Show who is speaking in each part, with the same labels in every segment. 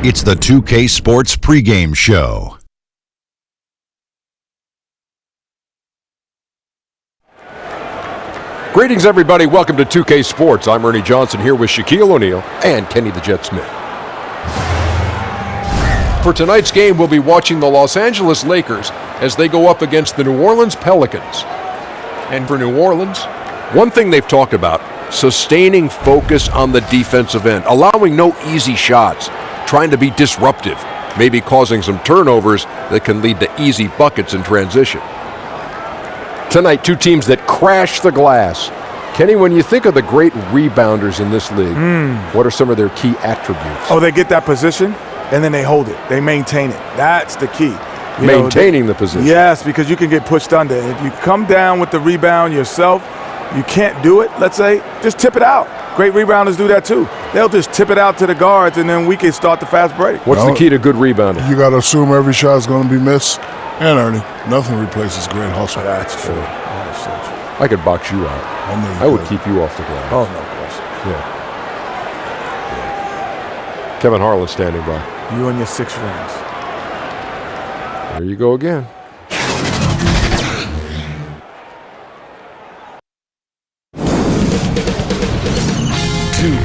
Speaker 1: It's the 2K Sports Pregame Show.
Speaker 2: Greetings, everybody. Welcome to 2K Sports. I'm Ernie Johnson here with Shaquille O'Neal and Kenny the Jet Smith. For tonight's game, we'll be watching the Los Angeles Lakers as they go up against the New Orleans Pelicans. And for New Orleans, one thing they've talked about, sustaining focus on the defensive end, allowing no easy shots, trying to be disruptive, maybe causing some turnovers that can lead to easy buckets in transition. Tonight, two teams that crash the glass. Kenny, when you think of the great rebounders in this league, what are some of their key attributes?
Speaker 3: Oh, they get that position, and then they hold it. They maintain it. That's the key.
Speaker 2: Maintaining the position.
Speaker 3: Yes, because you can get pushed under. If you come down with the rebound yourself, you can't do it, let's say, just tip it out. Great rebounders do that too. They'll just tip it out to the guards, and then we can start the fast break.
Speaker 2: What's the key to good rebounding?
Speaker 4: You got to assume every shot is going to be missed. And Ernie, nothing replaces great hustle.
Speaker 3: That's true. That is so true.
Speaker 2: I could box you out. I would keep you off the glass.
Speaker 3: Oh, no question.
Speaker 2: Yeah. Kevin Harlan standing by.
Speaker 3: You and your 6 rings.
Speaker 2: There you go again.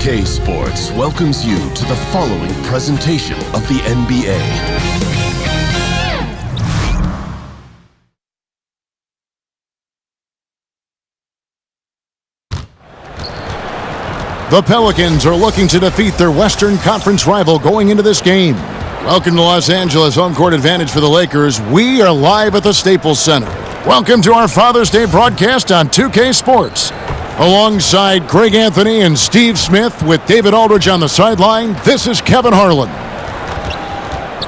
Speaker 5: K Sports welcomes you to the following presentation of the NBA.
Speaker 6: The Pelicans are looking to defeat their Western Conference rival going into this game. Welcome to Los Angeles, home court advantage for the Lakers. We are live at the Staples Center. Welcome to our Father's Day broadcast on 2K Sports. Alongside Greg Anthony and Steve Smith with David Aldridge on the sideline, this is Kevin Harlan.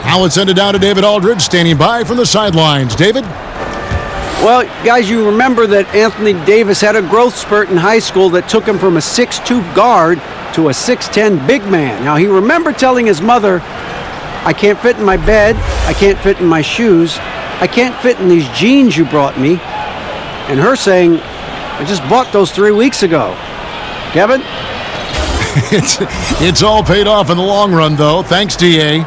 Speaker 6: Now let's send it down to David Aldridge, standing by from the sidelines. David?
Speaker 7: Well, guys, you remember that Anthony Davis had a growth spurt in high school that took him from a 6'2 guard to a 6'10 big man. Now, he remembered telling his mother, "I can't fit in my bed, I can't fit in my shoes, I can't fit in these jeans you brought me," and her saying, "I just bought those 3 weeks ago." Kevin?
Speaker 6: It's all paid off in the long run, though. Thanks, DA.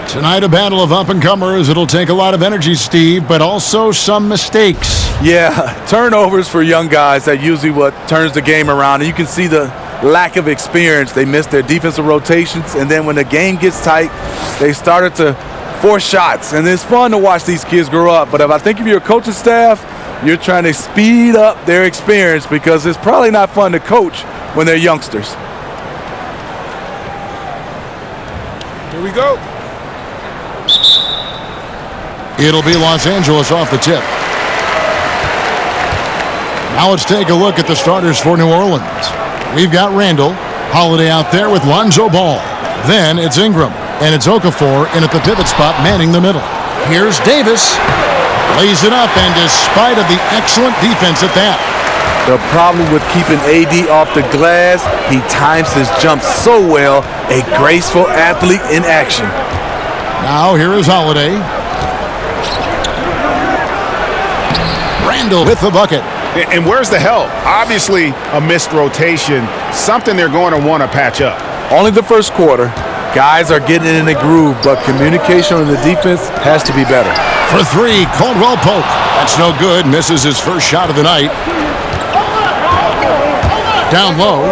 Speaker 6: Tonight, a battle of up-and-comers. It'll take a lot of energy, Steve, but also some mistakes.
Speaker 8: Yeah, turnovers for young guys. That usually what turns the game around. And you can see the lack of experience. They missed their defensive rotations, and then when the game gets tight, they started to force shots. And it's fun to watch these kids grow up. But if I think of your coaching staff, you're trying to speed up their experience because it's probably not fun to coach when they're youngsters.
Speaker 3: Here we go.
Speaker 6: It'll be Los Angeles off the tip. Now let's take a look at the starters for New Orleans. We've got Randall, Holiday out there with Lonzo Ball. Then it's Ingram, and it's Okafor in at the pivot spot manning the middle. Here's Davis. Lays it up, and despite of the excellent defense at that.
Speaker 8: The problem with keeping AD off the glass, he times his jump so well, a graceful athlete in action.
Speaker 6: Now here is Holiday. Randall with the bucket.
Speaker 9: And where's the help? Obviously a missed rotation, something they're going to want to patch up.
Speaker 8: Only the first quarter. Guys are getting in the groove, but communication on the defense has to be better.
Speaker 6: For 3, Caldwell Pope. That's no good. Misses his first shot of the night. Down low.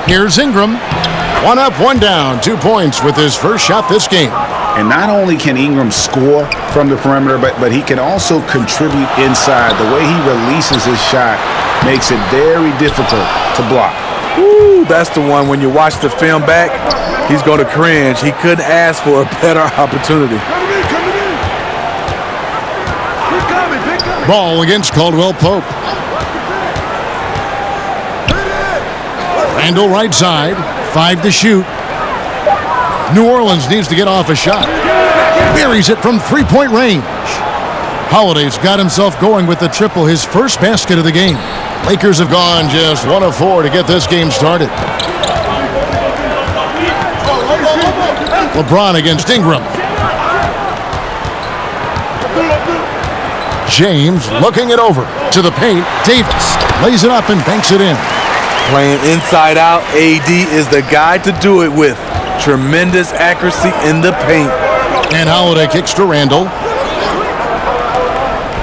Speaker 6: Here's Ingram. 1 up, 1 down. 2 points with his first shot this game.
Speaker 9: And not only can Ingram score from the perimeter, but he can also contribute inside. The way he releases his shot makes it very difficult to block.
Speaker 8: Ooh, that's the one when you watch the film back, he's going to cringe. He couldn't ask for a better opportunity.
Speaker 6: Ball against Caldwell Pope. Randall right side. 5 to shoot. New Orleans needs to get off a shot. Buries it from 3-point range. Holiday's got himself going with the triple, his first basket of the game. Lakers have gone just 1 of 4 to get this game started. LeBron against Ingram. James looking it over to the paint. Davis lays it up and banks it in.
Speaker 8: Playing inside out, AD is the guy to do it with. Tremendous accuracy in the paint.
Speaker 6: And Holiday kicks to Randall.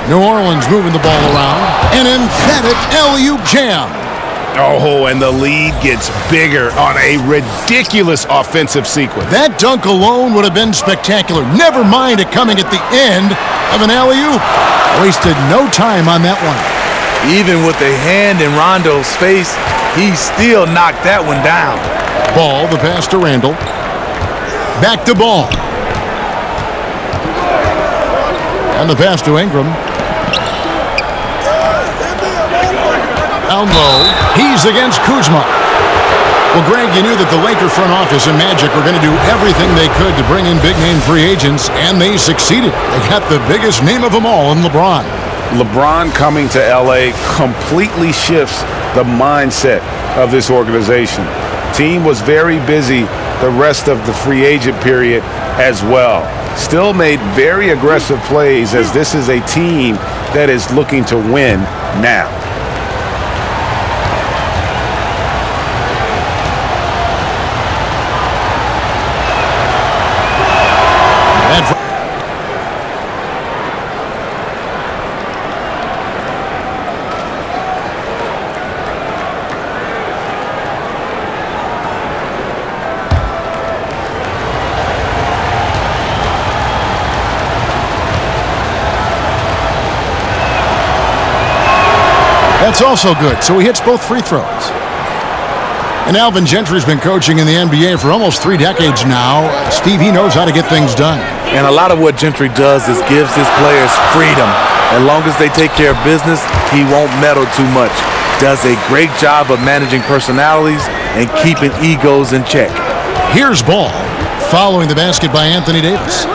Speaker 6: New Orleans moving the ball around. An emphatic alley-oop jam.
Speaker 9: Oh, and the lead gets bigger on a ridiculous offensive sequence.
Speaker 6: That dunk alone would have been spectacular. Never mind it coming at the end of an alley-oop. Wasted no time on that one.
Speaker 8: Even with a hand in Rondo's face, he still knocked that one down.
Speaker 6: Ball, the pass to Randall. Back to Ball. And the pass to Ingram. Down low. He's against Kuzma. Well, Greg, you knew that the Laker front office and Magic were going to do everything they could to bring in big-name free agents, and they succeeded. They got the biggest name of them all in LeBron.
Speaker 9: LeBron coming to L.A. completely shifts the mindset of this organization. Team was very busy the rest of the free agent period as well. Still made very aggressive plays, as this is a team that is looking to win now.
Speaker 6: That's also good, so he hits both free throws. And Alvin Gentry's been coaching in the NBA for almost 3 decades now. Steve, he knows how to get things done.
Speaker 8: And a lot of what Gentry does is gives his players freedom. As long as they take care of business, he won't meddle too much. Does a great job of managing personalities and keeping egos in check.
Speaker 6: Here's Ball, following the basket by Anthony Davis.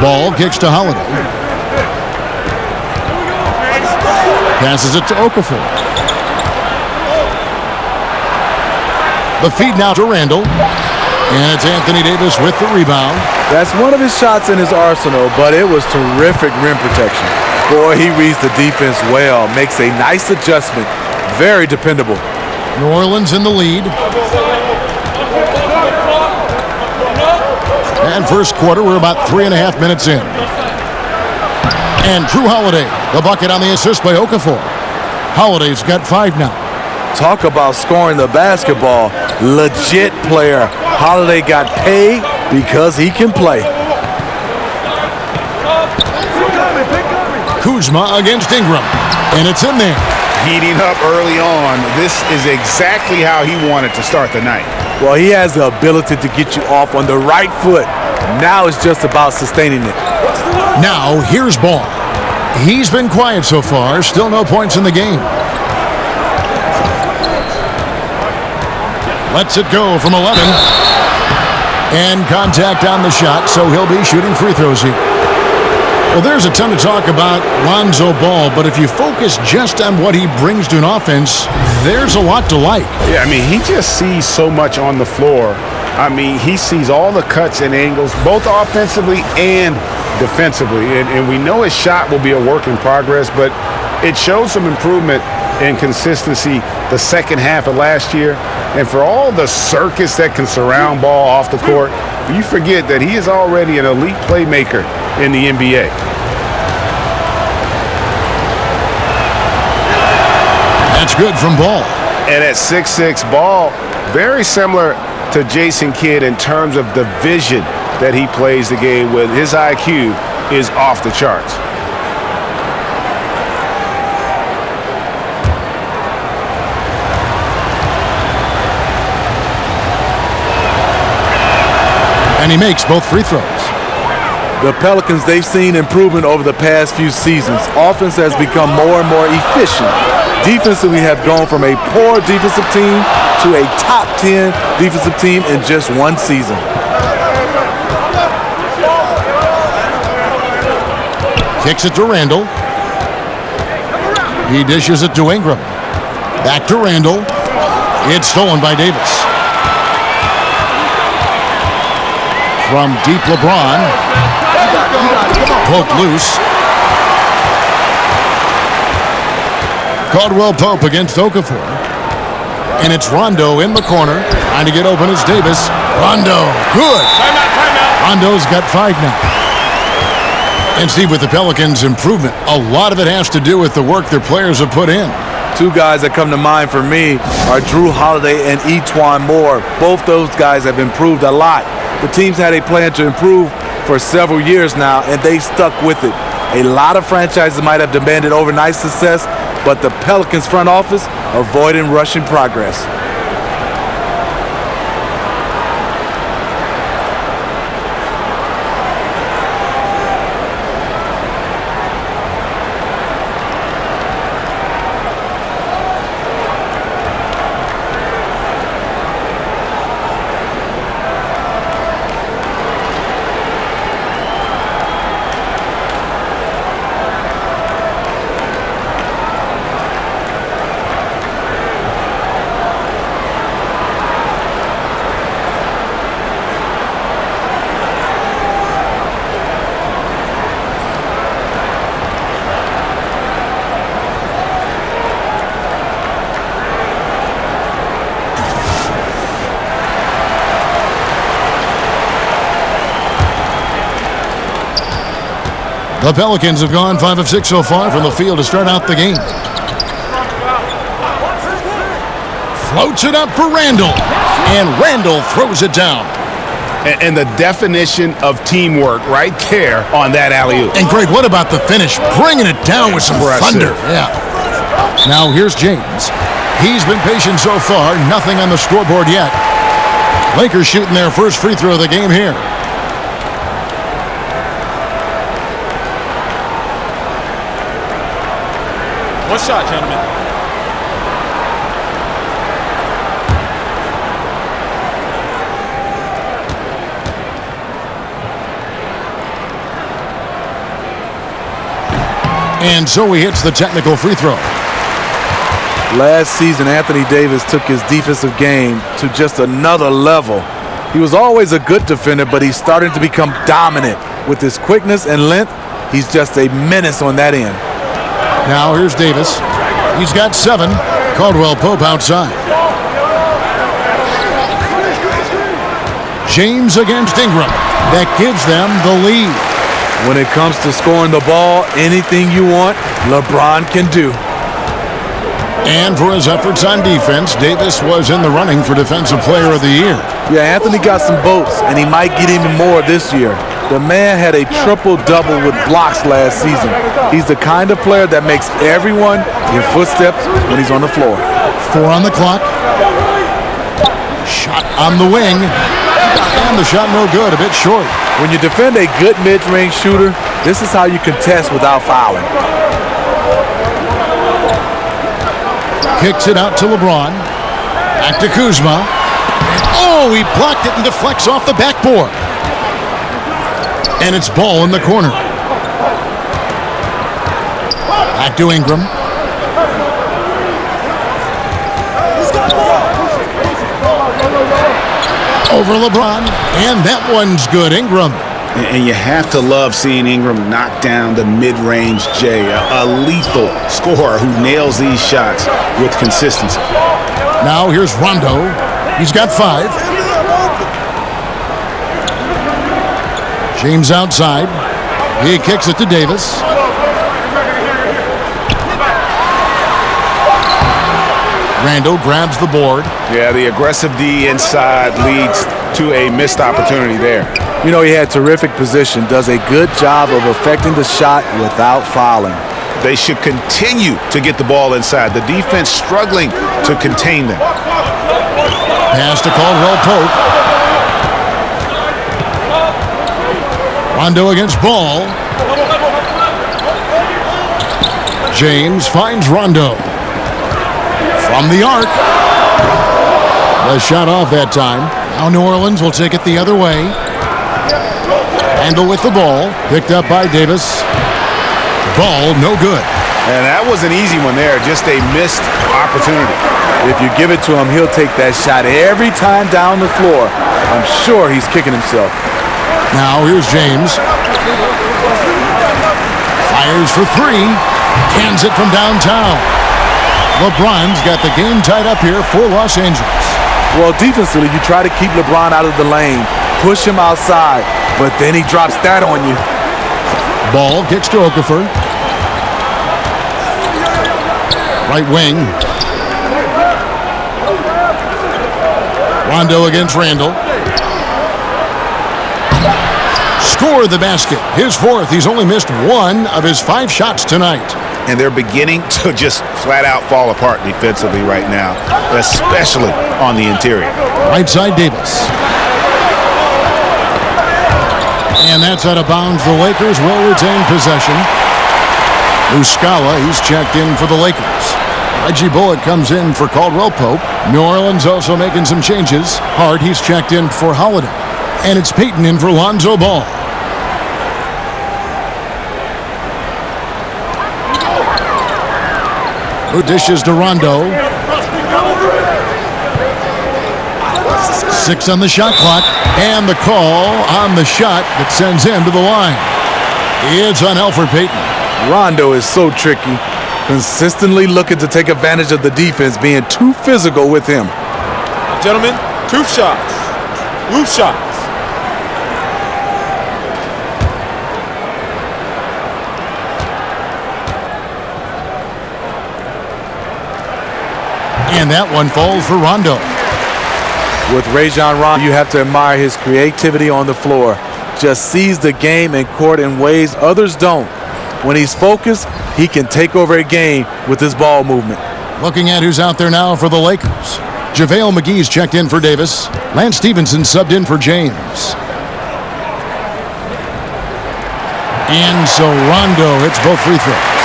Speaker 6: Ball kicks to Holiday. Passes it to Okafor. The feed now to Randall. And it's Anthony Davis with the rebound.
Speaker 8: That's one of his shots in his arsenal, but it was terrific rim protection. Boy, he reads the defense well. Makes a nice adjustment. Very dependable.
Speaker 6: New Orleans in the lead. And first quarter, we're about 3.5 minutes in. And Drew Holiday, the bucket on the assist by Okafor. Holiday's got 5 now.
Speaker 8: Talk about scoring the basketball. Legit player. Holiday got paid because he can play.
Speaker 6: Kuzma against Ingram. And it's in there.
Speaker 9: Heating up early on. This is exactly how he wanted to start the night.
Speaker 8: Well, he has the ability to get you off on the right foot. Now it's just about sustaining it.
Speaker 6: Now, here's Ball. He's been quiet so far. Still no points in the game. Lets it go from 11. And contact on the shot, so he'll be shooting free throws here. Well, there's a ton to talk about Lonzo Ball, but if you focus just on what he brings to an offense, there's a lot to like.
Speaker 9: Yeah, I mean, he just sees so much on the floor. I mean, he sees all the cuts and angles, both offensively and defensively. And we know his shot will be a work in progress, but it shows some improvement and consistency the second half of last year. And for all the circus that can surround Ball off the court, you forget that he is already an elite playmaker in the NBA.
Speaker 6: That's good from Ball.
Speaker 9: And at 6'6", Ball, very similar to Jason Kidd in terms of the vision that he plays the game with. His IQ is off the charts.
Speaker 6: And he makes both free throws.
Speaker 8: The Pelicans, they've seen improvement over the past few seasons. Offense has become more and more efficient. Defensively have gone from a poor defensive team to a top 10 defensive team in just one season.
Speaker 6: Kicks it to Randall. He dishes it to Ingram. Back to Randall. It's stolen by Davis. From deep LeBron. Pope loose. Caldwell Pope against Okafor. And it's Rondo in the corner. Trying to get open is Davis. Rondo, good. Rondo's got 5 now. And Steve, with the Pelicans' improvement, a lot of it has to do with the work their players have put in.
Speaker 8: 2 guys that come to mind for me are Drew Holiday and E'Twaun Moore. Both those guys have improved a lot. The team's had a plan to improve for several years now, and they stuck with it. A lot of franchises might have demanded overnight success, but the Pelicans front office avoiding rushing progress.
Speaker 6: The Pelicans have gone 5 of 6 so far from the field to start out the game. Floats it up for Randall. And Randall throws it down.
Speaker 9: And the definition of teamwork right there on that alley-oop.
Speaker 6: And Greg, what about the finish? Bringing it down with some thunder. Yeah. Now here's James. He's been patient so far. Nothing on the scoreboard yet. Lakers shooting their first free throw of the game here.
Speaker 10: One shot, gentlemen.
Speaker 6: And so he hits the technical free throw.
Speaker 8: Last season, Anthony Davis took his defensive game to just another level. He was always a good defender, but he's starting to become dominant. With his quickness and length, he's just a menace on that end.
Speaker 6: Now here's Davis. He's got 7. Caldwell Pope outside. James against Ingram. That gives them the lead.
Speaker 8: When it comes to scoring the ball, anything you want, LeBron can do.
Speaker 6: And for his efforts on defense, Davis was in the running for Defensive Player of the Year.
Speaker 8: Yeah, Anthony got some votes, and he might get even more this year. The man had a triple-double with blocks last season. He's the kind of player that makes everyone in footsteps when he's on the floor.
Speaker 6: 4 on the clock. Shot on the wing. And the shot no good, a bit short.
Speaker 8: When you defend a good mid-range shooter, this is how you contest without fouling.
Speaker 6: Kicks it out to LeBron. Back to Kuzma. Oh, he blocked it and deflects off the backboard. And it's ball in the corner. Back to Ingram. Over LeBron. And that one's good. Ingram.
Speaker 9: And you have to love seeing Ingram knock down the mid-range J, a lethal scorer who nails these shots with consistency.
Speaker 6: Now here's Rondo. He's got 5. James outside. He kicks it to Davis. Randall grabs the board.
Speaker 9: Yeah, the aggressive D inside leads to a missed opportunity there.
Speaker 8: You know, he had terrific position, does a good job of affecting the shot without fouling.
Speaker 9: They should continue to get the ball inside. The defense struggling to contain them.
Speaker 6: Pass to Caldwell Pope. Rondo against Ball. James finds Rondo. From the arc. The shot off that time. Now New Orleans will take it the other way. Randall with the ball. Picked up by Davis. Ball no good.
Speaker 9: And that was an easy one there. Just a missed opportunity.
Speaker 8: If you give it to him, he'll take that shot every time down the floor. I'm sure he's kicking himself.
Speaker 6: Now here's James. Fires for 3. Cans it from downtown. LeBron's got the game tied up here for Los Angeles.
Speaker 8: Well, defensively, you try to keep LeBron out of the lane, push him outside, but then he drops that on you.
Speaker 6: Ball kicks to Okafor. Right wing. Rondo against Randall. Score the basket. His fourth. He's only missed one of his 5 shots tonight.
Speaker 11: And they're beginning to just flat out fall apart defensively right now, especially on the interior.
Speaker 6: Right side, Davis. And that's out of bounds. The Lakers will retain possession. Muscala, he's checked in for the Lakers. Reggie Bullock comes in for Caldwell Pope. New Orleans also making some changes. Hart, he's checked in for Holiday. And it's Payton in for Lonzo Ball. Who dishes to Rondo. 6 on the shot clock. And the call on the shot that sends him to the line. It's on Elfrid Payton.
Speaker 8: Rondo is so tricky. Consistently looking to take advantage of the defense being too physical with him.
Speaker 10: Gentlemen, 2 shots. Loose shots.
Speaker 6: And that one falls for Rondo.
Speaker 8: With Rajon Rondo, you have to admire his creativity on the floor. Just sees the game and court in ways others don't. When he's focused, he can take over a game with his ball movement.
Speaker 6: Looking at who's out there now for the Lakers. JaVale McGee's checked in for Davis. Lance Stevenson subbed in for James. And so Rondo hits both free throws.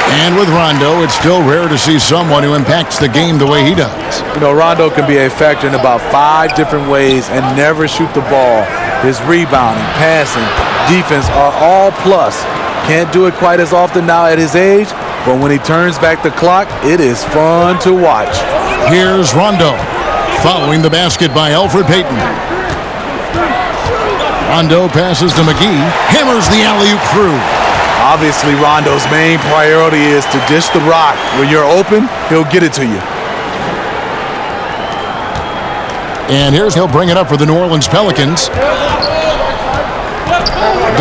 Speaker 6: And with Rondo, it's still rare to see someone who impacts the game the way he does.
Speaker 8: You know, Rondo can be a factor in about 5 different ways and never shoot the ball. His rebounding, passing, defense are all plus. Can't do it quite as often now at his age, but when he turns back the clock, it is fun to watch.
Speaker 6: Here's Rondo, following the basket by Elfrid Payton. Rondo passes to McGee, hammers the alley-oop through.
Speaker 8: Obviously, Rondo's main priority is to dish the rock. When you're open, he'll get it to you.
Speaker 6: And he'll bring it up for the New Orleans Pelicans.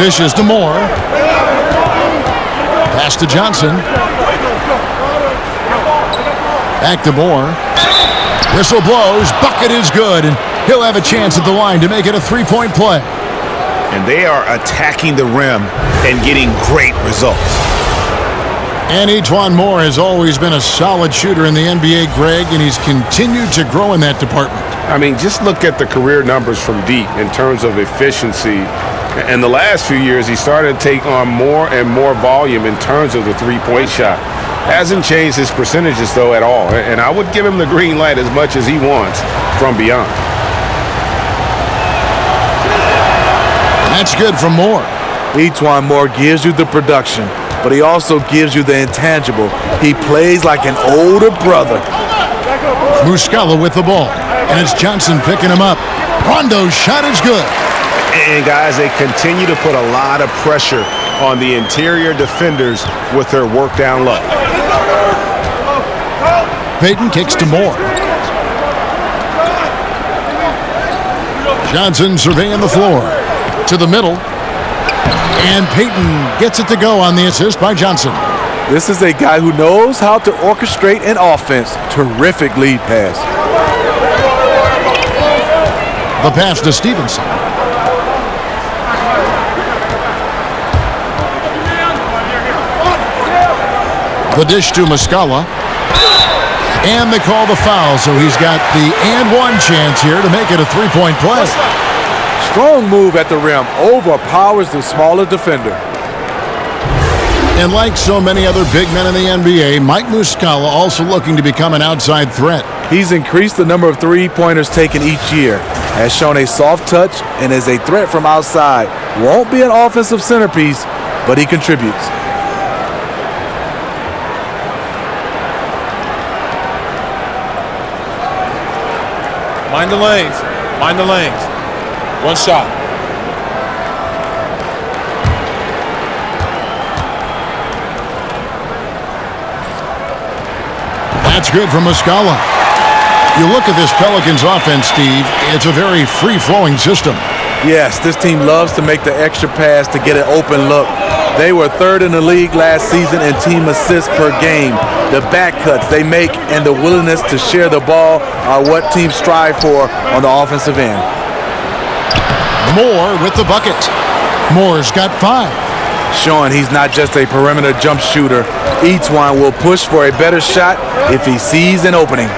Speaker 6: Dishes to Moore. Pass to Johnson. Back to Moore. Whistle blows. Bucket is good. And he'll have a chance at the line to make it a 3-point play.
Speaker 11: And they are attacking the rim and getting great results.
Speaker 6: And E'Twaun Moore has always been a solid shooter in the NBA, Greg, and he's continued to grow in that department.
Speaker 9: I mean, just look at the career numbers from deep in terms of efficiency. In the last few years, he started to take on more and more volume in terms of the three-point shot. Hasn't changed his percentages, though, at all. And I would give him the green light as much as he wants from beyond.
Speaker 6: That's good from Moore.
Speaker 8: E'Twaun Moore gives you the production, but he also gives you the intangible. He plays like an older brother.
Speaker 6: Muscala with the ball, and it's Johnson picking him up. Rondo's shot is good.
Speaker 11: And guys, they continue to put a lot of pressure on the interior defenders with their work down low.
Speaker 6: Payton kicks to Moore. Johnson surveying the floor. To the middle. And Payton gets it to go on the assist by Johnson.
Speaker 8: This is a guy who knows how to orchestrate an offense. Terrific lead pass.
Speaker 6: The pass to Stevenson. The dish to Muscala. And they call the foul, so he's got the and one chance here to make it a 3-point play.
Speaker 8: Strong move at the rim. Overpowers the smaller defender.
Speaker 6: And like so many other big men in the NBA, Mike Muscala also looking to become an outside threat.
Speaker 8: He's increased the number of three-pointers taken each year, has shown a soft touch, and is a threat from outside. Won't be an offensive centerpiece, but he contributes.
Speaker 10: Mind the lanes. Mind the lanes. One shot.
Speaker 6: That's good from Muscala. You look at this Pelicans offense, Steve, it's a very free-flowing system.
Speaker 8: Yes, this team loves to make the extra pass to get an open look. They were third in the league last season in team assists per game. The back cuts they make and the willingness to share the ball are what teams strive for on the offensive end.
Speaker 6: Moore with the bucket. Moore's got 5.
Speaker 8: Showing he's not just a perimeter jump shooter. Each one will push for a better shot if he sees an opening.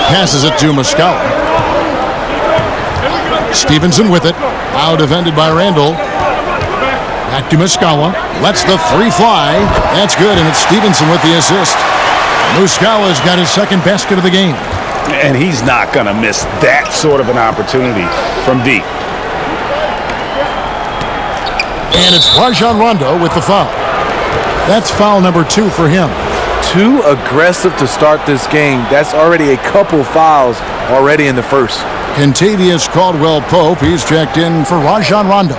Speaker 6: Passes it to Muscala. Stevenson with it. Now defended by Randall. Back to Muscala. Lets the 3 fly. That's good, and it's Stevenson with the assist. Muscala's got his second basket of the game.
Speaker 9: And he's not going to miss that sort of an opportunity from deep.
Speaker 6: And it's Rajon Rondo with the foul. That's foul number 2 for him.
Speaker 8: Too aggressive to start this game. That's already a couple fouls already in the first.
Speaker 6: Kentavious Caldwell-Pope, he's checked in for Rajon Rondo.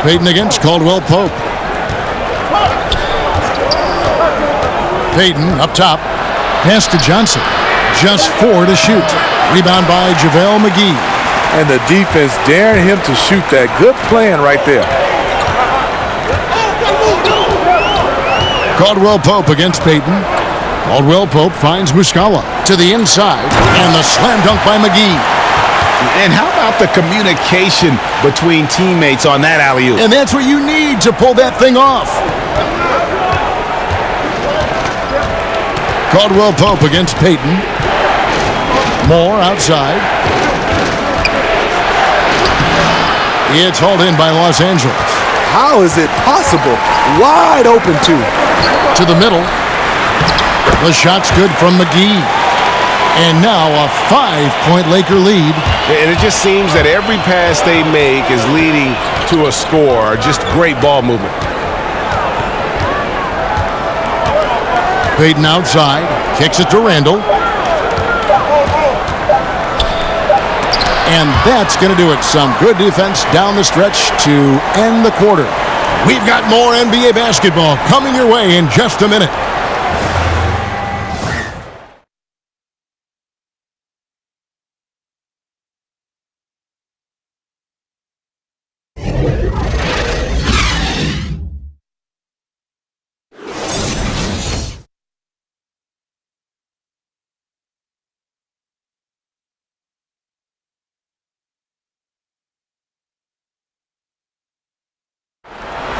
Speaker 6: Payton against Caldwell-Pope. Payton up top. Pass to Johnson. Just 4 to shoot. Rebound by JaVale McGee.
Speaker 8: And the defense daring him to shoot that. Good plan right there.
Speaker 6: Caldwell-Pope against Payton. Caldwell-Pope finds Muscala to the inside. And the slam dunk by McGee.
Speaker 11: And how about the communication between teammates on that alley-oop?
Speaker 6: And that's what you need to pull that thing off. Caldwell-Pope against Payton. Moore outside. It's hauled in by Los Angeles.
Speaker 8: How is it possible? Wide open too.
Speaker 6: To the middle. The shot's good from McGee. And now a 5-point Laker lead.
Speaker 11: And it just seems that every pass they make is leading to a score. Just great ball movement.
Speaker 6: Payton outside. Kicks it to Randall. And that's going to do it. Some good defense down the stretch to end the quarter. We've got more NBA basketball coming your way in just a minute.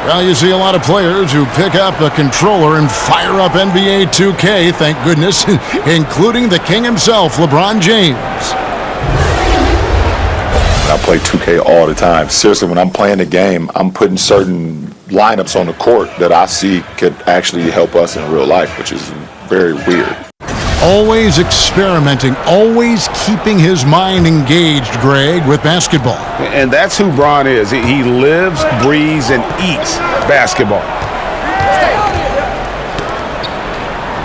Speaker 6: Well, you see a lot of players who pick up a controller and fire up NBA 2K, thank goodness, including the king himself, LeBron James.
Speaker 12: I play 2K all the time. Seriously, when I'm playing the game, I'm putting certain lineups on the court that I see could actually help us in real life, which is very weird.
Speaker 6: Always experimenting, always keeping his mind engaged, Greg, with basketball.
Speaker 9: And that's who Bron is. He lives, breathes, and eats basketball.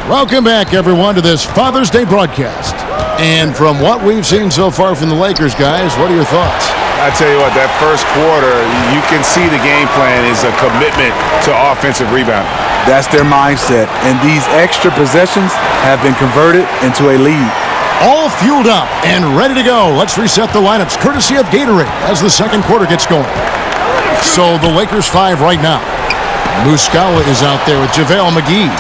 Speaker 6: Welcome back, everyone, to this Father's Day broadcast. And from what we've seen so far from the Lakers, guys, what are your thoughts?
Speaker 9: I tell you what, that first quarter, you can see the game plan is a commitment to offensive rebounding.
Speaker 8: That's their mindset, and these extra possessions have been converted into a lead.
Speaker 6: All fueled up and ready to go. Let's reset the lineups, courtesy of Gatorade, as the second quarter gets going. So the Lakers 5 right now. Muscala is out there with JaVale McGee.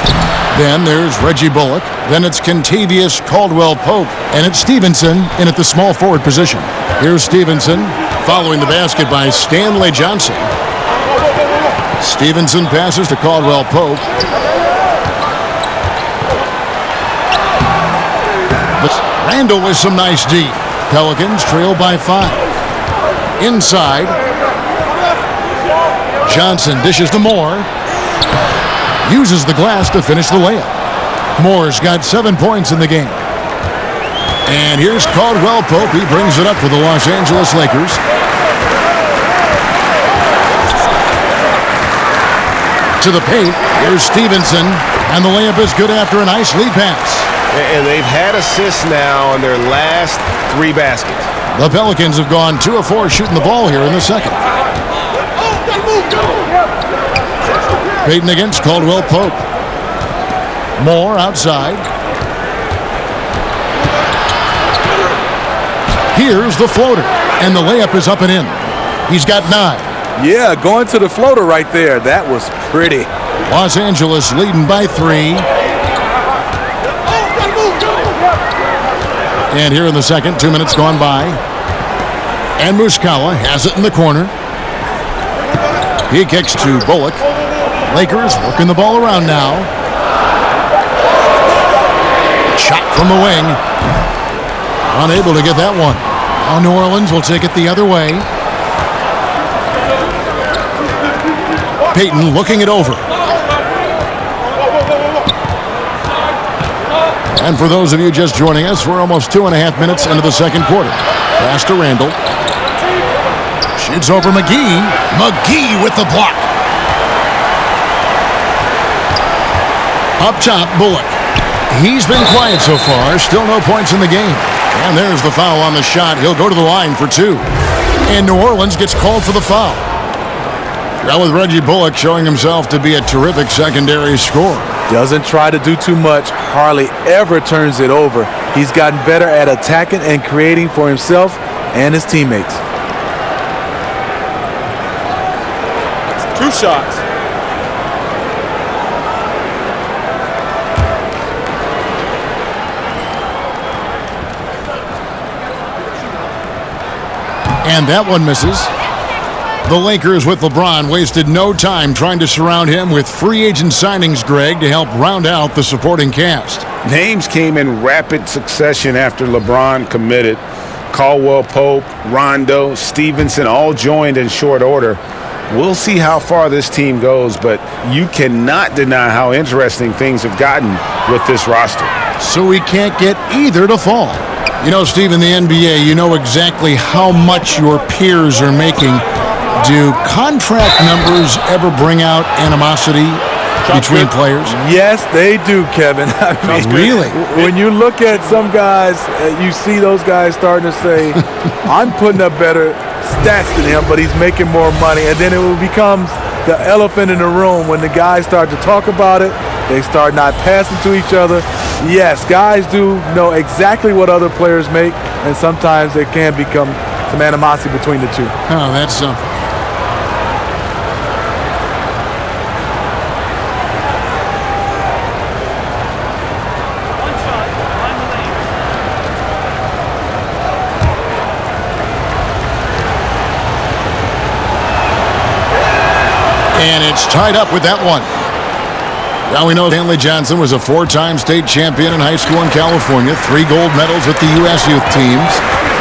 Speaker 6: Then there's Reggie Bullock. Then it's Kentavious Caldwell-Pope. And it's Stevenson in at the small forward position. Here's Stevenson following the basket by Stanley Johnson. Stevenson passes to Caldwell-Pope. But Randall with some nice D. Pelicans trail by 5. Inside. Johnson dishes to Moore. Uses the glass to finish the layup. Moore's got 7 points in the game. And here's Caldwell-Pope. He brings it up for the Los Angeles Lakers. To the paint. Here's Stevenson. And the layup is good after a nice lead pass.
Speaker 11: And they've had assists now on their last 3 baskets.
Speaker 6: The Pelicans have gone 2 of 4 shooting the ball here in the second. Peyton against Caldwell Pope. Moore outside. Here's the floater, and the layup is up and in. He's got 9.
Speaker 8: Yeah, going to the floater right there. That was pretty.
Speaker 6: Los Angeles leading by 3. And here in the second, 2 minutes gone by. And Muscala has it in the corner. He kicks to Bullock. Lakers working the ball around now. Shot from the wing. Unable to get that one. Now New Orleans will take it the other way. Peyton looking it over. And for those of you just joining us, we're almost 2.5 minutes into the second quarter. Pass to Randall. Shoots over McGee. McGee with the block. Up top, Bullock. He's been quiet so far. Still no points in the game. And there's the foul on the shot. He'll go to the line for 2. And New Orleans gets called for the foul. Now with Reggie Bullock showing himself to be a terrific secondary scorer.
Speaker 8: Doesn't try to do too much. Hardly ever turns it over. He's gotten better at attacking and creating for himself and his teammates.
Speaker 10: 2 shots.
Speaker 6: And that one misses. The Lakers with LeBron wasted no time trying to surround him with free agent signings, Greg, to help round out the supporting cast.
Speaker 9: Names came in rapid succession after LeBron committed. Caldwell Pope, Rondo, Stevenson all joined in short order. We'll see how far this team goes, but you cannot deny how interesting things have gotten with this roster.
Speaker 6: So we can't get either to fall. You know, Steve, in the NBA, you know exactly how much your peers are making. Do contract numbers ever bring out animosity between players?
Speaker 8: Yes, they do, Kevin.
Speaker 6: Really?
Speaker 8: When you look at some guys, you see those guys starting to say, I'm putting up better stats than him, but he's making more money. And then it becomes the elephant in the room when the guys start to talk about it. They start not passing to each other. Yes, guys do know exactly what other players make, and sometimes there can become some animosity between the two.
Speaker 6: Oh, that's something. And it's tied up with that one. Now we know Stanley Johnson was a 4-time state champion in high school in California, 3 gold medals with the U.S. youth teams,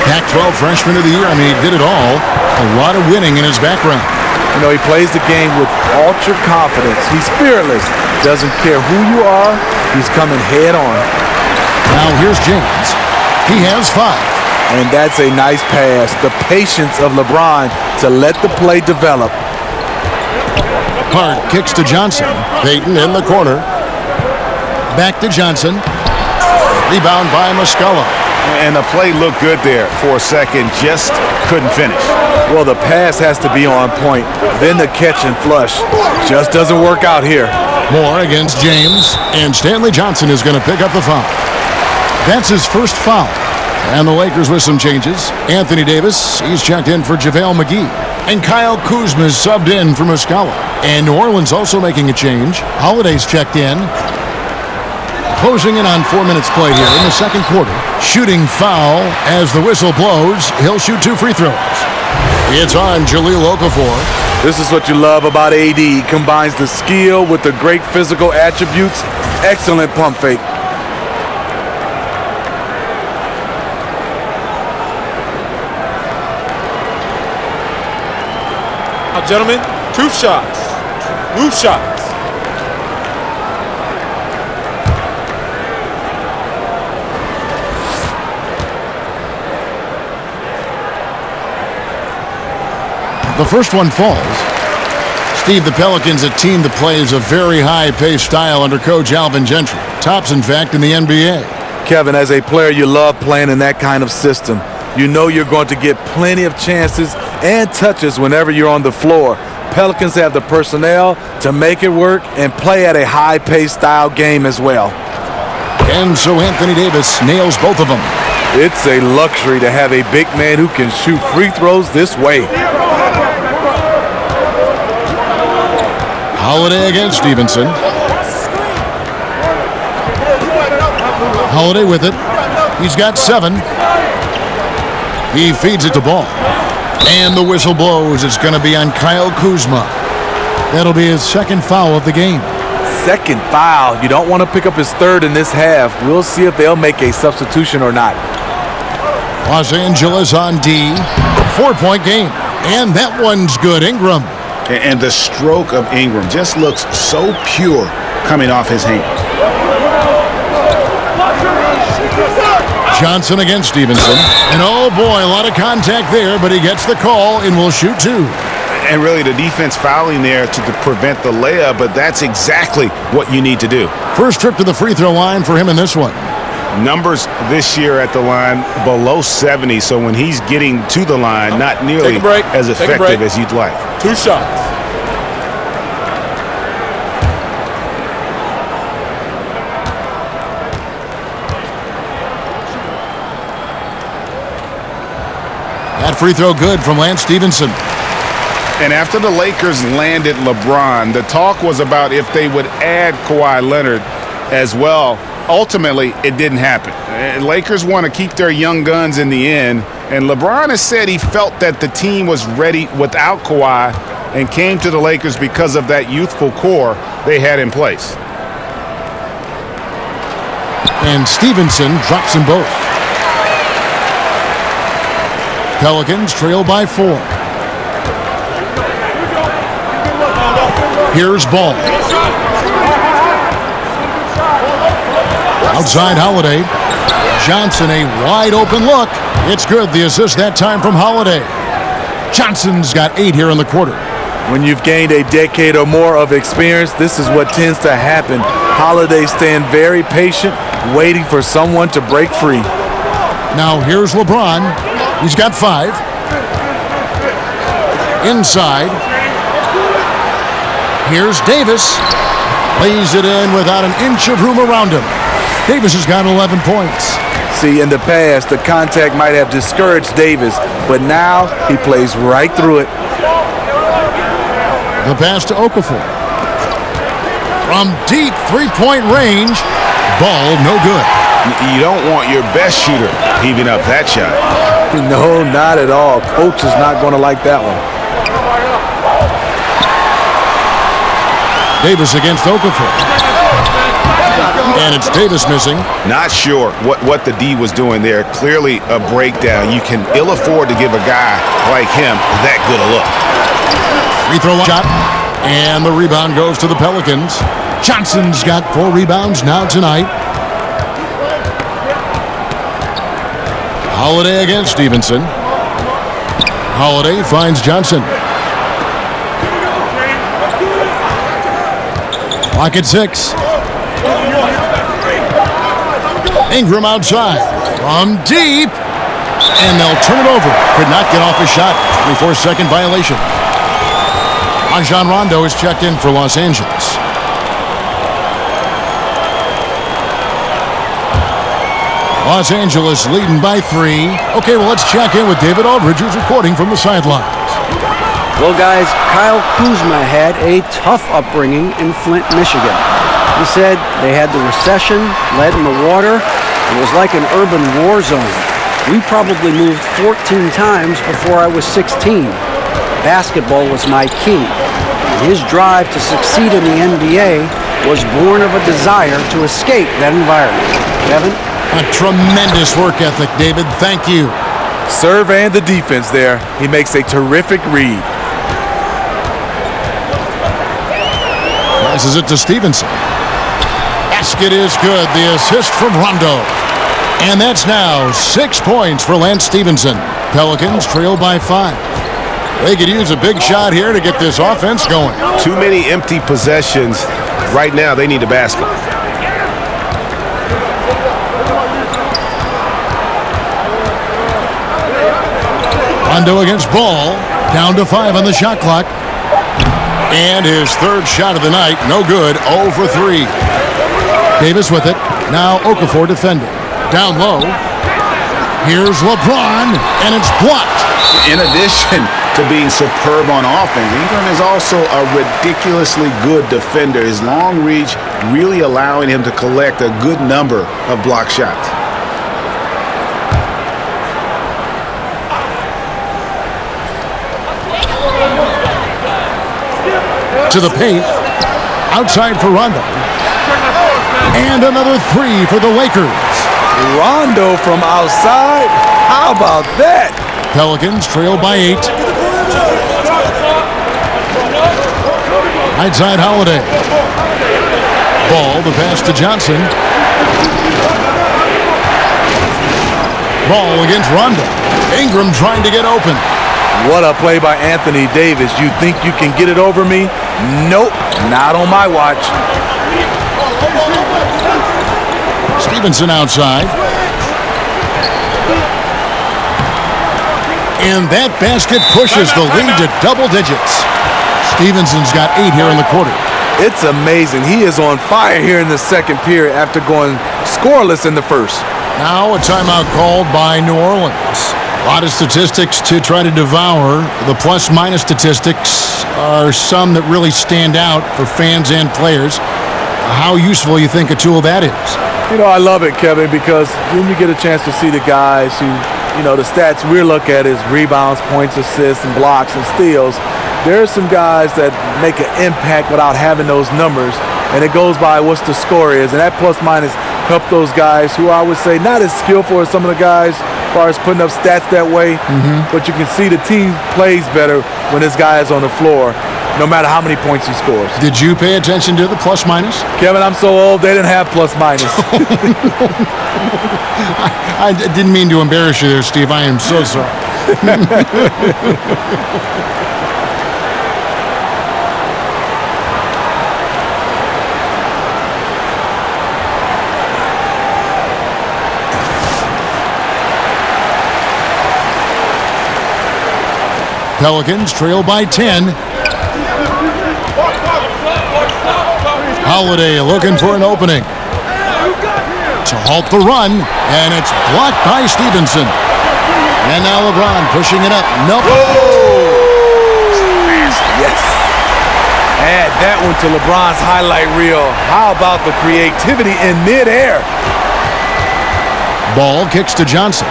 Speaker 6: Pac-12 Freshman of the Year. I mean, he did it all. A lot of winning in his background.
Speaker 8: You know, he plays the game with ultra confidence. He's fearless. Doesn't care who you are. He's coming head on.
Speaker 6: Now here's James. He has 5.
Speaker 8: And that's a nice pass. The patience of LeBron to let the play develop.
Speaker 6: Hart kicks to Johnson. Peyton in the corner. Back to Johnson. Rebound by Muscala.
Speaker 11: And the play looked good there for a second, just couldn't finish.
Speaker 8: Well, the pass has to be on point. Then the catch and flush just doesn't work out here.
Speaker 6: Moore against James, and Stanley Johnson is going to pick up the foul. That's his first foul. And the Lakers with some changes. Anthony Davis, he's checked in for JaVale McGee. And Kyle Kuzma's subbed in for Muscala. And New Orleans also making a change. Holiday's checked in. Closing in on 4 minutes played here in the second quarter. Shooting foul as the whistle blows. He'll shoot 2 free throws. It's on Jahlil Okafor.
Speaker 8: This is what you love about AD. He combines the skill with the great physical attributes. Excellent pump fake.
Speaker 10: Now, gentlemen, 2 shots. 2 shots.
Speaker 6: The first one falls. Steve, the Pelicans, a team that plays a very high-paced style under coach Alvin Gentry. Tops, in fact, in the NBA.
Speaker 8: Kevin, as a player, you love playing in that kind of system. You know you're going to get plenty of chances and touches whenever you're on the floor. Pelicans have the personnel to make it work and play at a high-paced style game as well.
Speaker 6: And so Anthony Davis nails both of them.
Speaker 8: It's a luxury to have a big man who can shoot free throws this way.
Speaker 6: Holiday against Stevenson. Holiday with it. He's got 7. He feeds it to Ball. And the whistle blows. It's going to be on Kyle Kuzma. That'll be his second foul of the game.
Speaker 8: Second foul. You don't want to pick up his third in this half. We'll see if they'll make a substitution or not.
Speaker 6: Los Angeles on D. 4-point game. And that one's good. Ingram.
Speaker 11: And the stroke of Ingram just looks so pure coming off his hand.
Speaker 6: Johnson against Stevenson. And oh boy, a lot of contact there, but he gets the call and will shoot 2.
Speaker 11: And really the defense fouling there to prevent the layup, but that's exactly what you need to do.
Speaker 6: First trip to the free throw line for him in this one.
Speaker 11: Numbers this year at the line below 70, so when he's getting to the line, not nearly as effective as you'd like.
Speaker 10: 2 shots.
Speaker 6: That free throw good from Lance Stevenson.
Speaker 9: And after the Lakers landed LeBron, the talk was about if they would add Kawhi Leonard as well. Ultimately, it didn't happen. Lakers want to keep their young guns in the end, and LeBron has said he felt that the team was ready without Kawhi and came to the Lakers because of that youthful core they had in place.
Speaker 6: And Stevenson drops them both. Pelicans trail by 4. Here's Ball. Outside Holiday. Johnson, a wide open look. It's good. The assist that time from Holiday. Johnson's got 8 here in the quarter.
Speaker 8: When you've gained a decade or more of experience, this is what tends to happen. Holiday stand very patient, waiting for someone to break free.
Speaker 6: Now here's LeBron. He's got 5. Inside. Here's Davis. Lays it in without an inch of room around him. Davis has got 11 points.
Speaker 8: See, in the past, the contact might have discouraged Davis, but now he plays right through it.
Speaker 6: The pass to Okafor. From deep three-point range. Ball no good.
Speaker 11: You don't want your best shooter heaving up that shot.
Speaker 8: No, not at all. Coach is not going to like that one.
Speaker 6: Davis against Okafor. And it's Davis missing.
Speaker 11: Not sure what the D was doing there. Clearly a breakdown. You can ill afford to give a guy like him that good a look.
Speaker 6: Free throw shot. And the rebound goes to the Pelicans. Johnson's got 4 rebounds now tonight. Holiday against Stevenson. Holiday finds Johnson. Pocket 6. Ingram outside. From deep. And they'll turn it over. Could not get off his shot. 24-second violation. Rajon Rondo is checked in for Los Angeles. Los Angeles leading by 3. Okay, well, let's check in with David Aldridge, who's reporting from the sidelines.
Speaker 7: Well, guys, Kyle Kuzma had a tough upbringing in Flint, Michigan. He said they had the recession, lead in the water. It was like an urban war zone. We probably moved 14 times before I was 16. Basketball was my key. His drive to succeed in the NBA was born of a desire to escape that environment. Kevin?
Speaker 6: A tremendous work ethic, David. Thank you.
Speaker 8: Serve and the defense there. He makes a terrific read.
Speaker 6: Passes it to Stevenson. Basket is good. The assist from Rondo. And that's now 6 points for Lance Stevenson. Pelicans trail by 5. They could use a big shot here to get this offense going.
Speaker 11: Too many empty possessions. Right now, they need a basket.
Speaker 6: Rondo against Ball. Down to 5 on the shot clock. And his third shot of the night, no good, 0 for 3. Davis with it. Now Okafor defending. Down low. Here's LeBron, and it's blocked.
Speaker 11: In addition to being superb on offense, Ingram is also a ridiculously good defender. His long reach really allowing him to collect a good number of block shots.
Speaker 6: To the paint. Outside for Rondo. And another 3 for the Lakers.
Speaker 8: Rondo from outside. How about that?
Speaker 6: Pelicans trail by 8. Right side Holiday. Ball, the pass to Johnson. Ball against Rondo. Ingram trying to get open.
Speaker 8: What a play by Anthony Davis. You think you can get it over me? Nope, not on my watch.
Speaker 6: Stevenson outside. And that basket pushes the lead to double digits. Stevenson's got 8 here in the quarter.
Speaker 8: It's amazing. He is on fire here in the second period after going scoreless in the first.
Speaker 6: Now a timeout called by New Orleans. A lot of statistics to try to devour. The plus-minus statistics are some that really stand out for fans and players. How useful you think a tool that is?
Speaker 8: You know, I love it, Kevin, because when you get a chance to see the guys who, you know, the stats we look at is rebounds, points, assists, and blocks and steals. There are some guys that make an impact without having those numbers, and it goes by what the score is. And that plus-minus help those guys who I would say not as skillful as some of the guys as far as putting up stats that way, but you can see the team plays better when this guy is on the floor, no matter how many points he scores.
Speaker 6: Did you pay attention to the plus-minus?
Speaker 8: Kevin, I'm so old, they didn't have plus-minus.
Speaker 6: I didn't mean to embarrass you there, Steve. I am so sorry. Pelicans trail by 10. Holiday looking for an opening to halt the run, and it's blocked by Stevenson. And now LeBron pushing it up. Nope.
Speaker 8: Yes. Add that one to LeBron's highlight reel. How about the creativity in midair?
Speaker 6: Ball kicks to Johnson.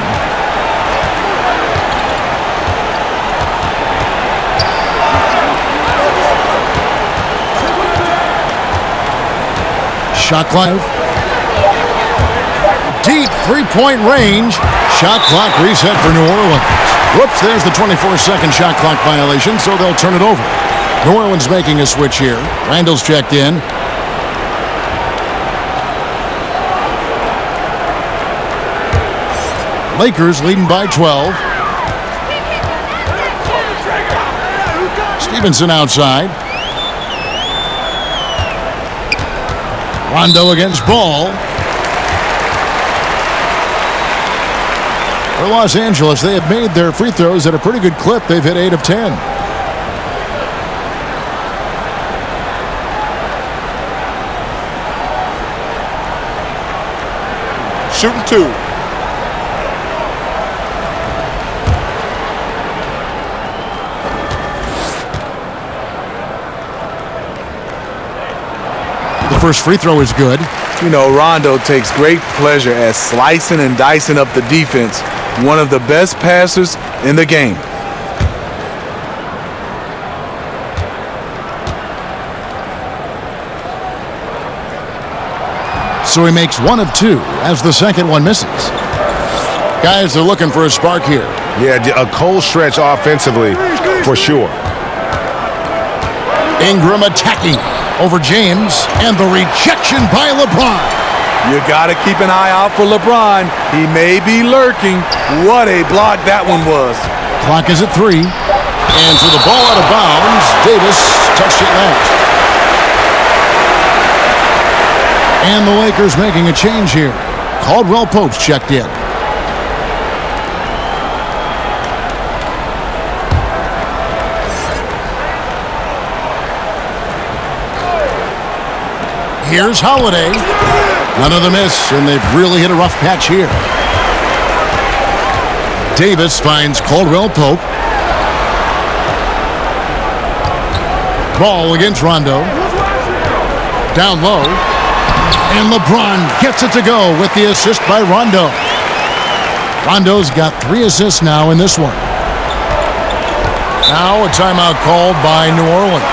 Speaker 6: Shot clock. Deep three-point range. Shot clock reset for New Orleans. Whoops, there's the 24-second shot clock violation, so they'll turn it over. New Orleans making a switch here. Randall's checked in. Lakers leading by 12. Stevenson outside. Rondo against Ball. For Los Angeles, they have made their free throws at a pretty good clip. They've hit 8 of 10.
Speaker 10: Shooting 2.
Speaker 6: The first free throw is good.
Speaker 8: You know, Rondo takes great pleasure at slicing and dicing up the defense. One of the best passers in the game.
Speaker 6: So he makes 1 of 2 as the second one misses. Guys are looking for a spark here.
Speaker 11: Yeah, a cold stretch offensively for sure.
Speaker 6: Ingram attacking over James, and the rejection by LeBron.
Speaker 8: You got to keep an eye out for LeBron. He may be lurking. What a block that one was.
Speaker 6: Clock is at 3. And to the ball out of bounds, Davis touched it last. And the Lakers making a change here. Caldwell Pope's checked in. Here's Holiday. Another miss, and they've really hit a rough patch here. Davis finds Caldwell Pope. Ball against Rondo. Down low. And LeBron gets it to go with the assist by Rondo. Rondo's got 3 assists now in this one. Now a timeout called by New Orleans.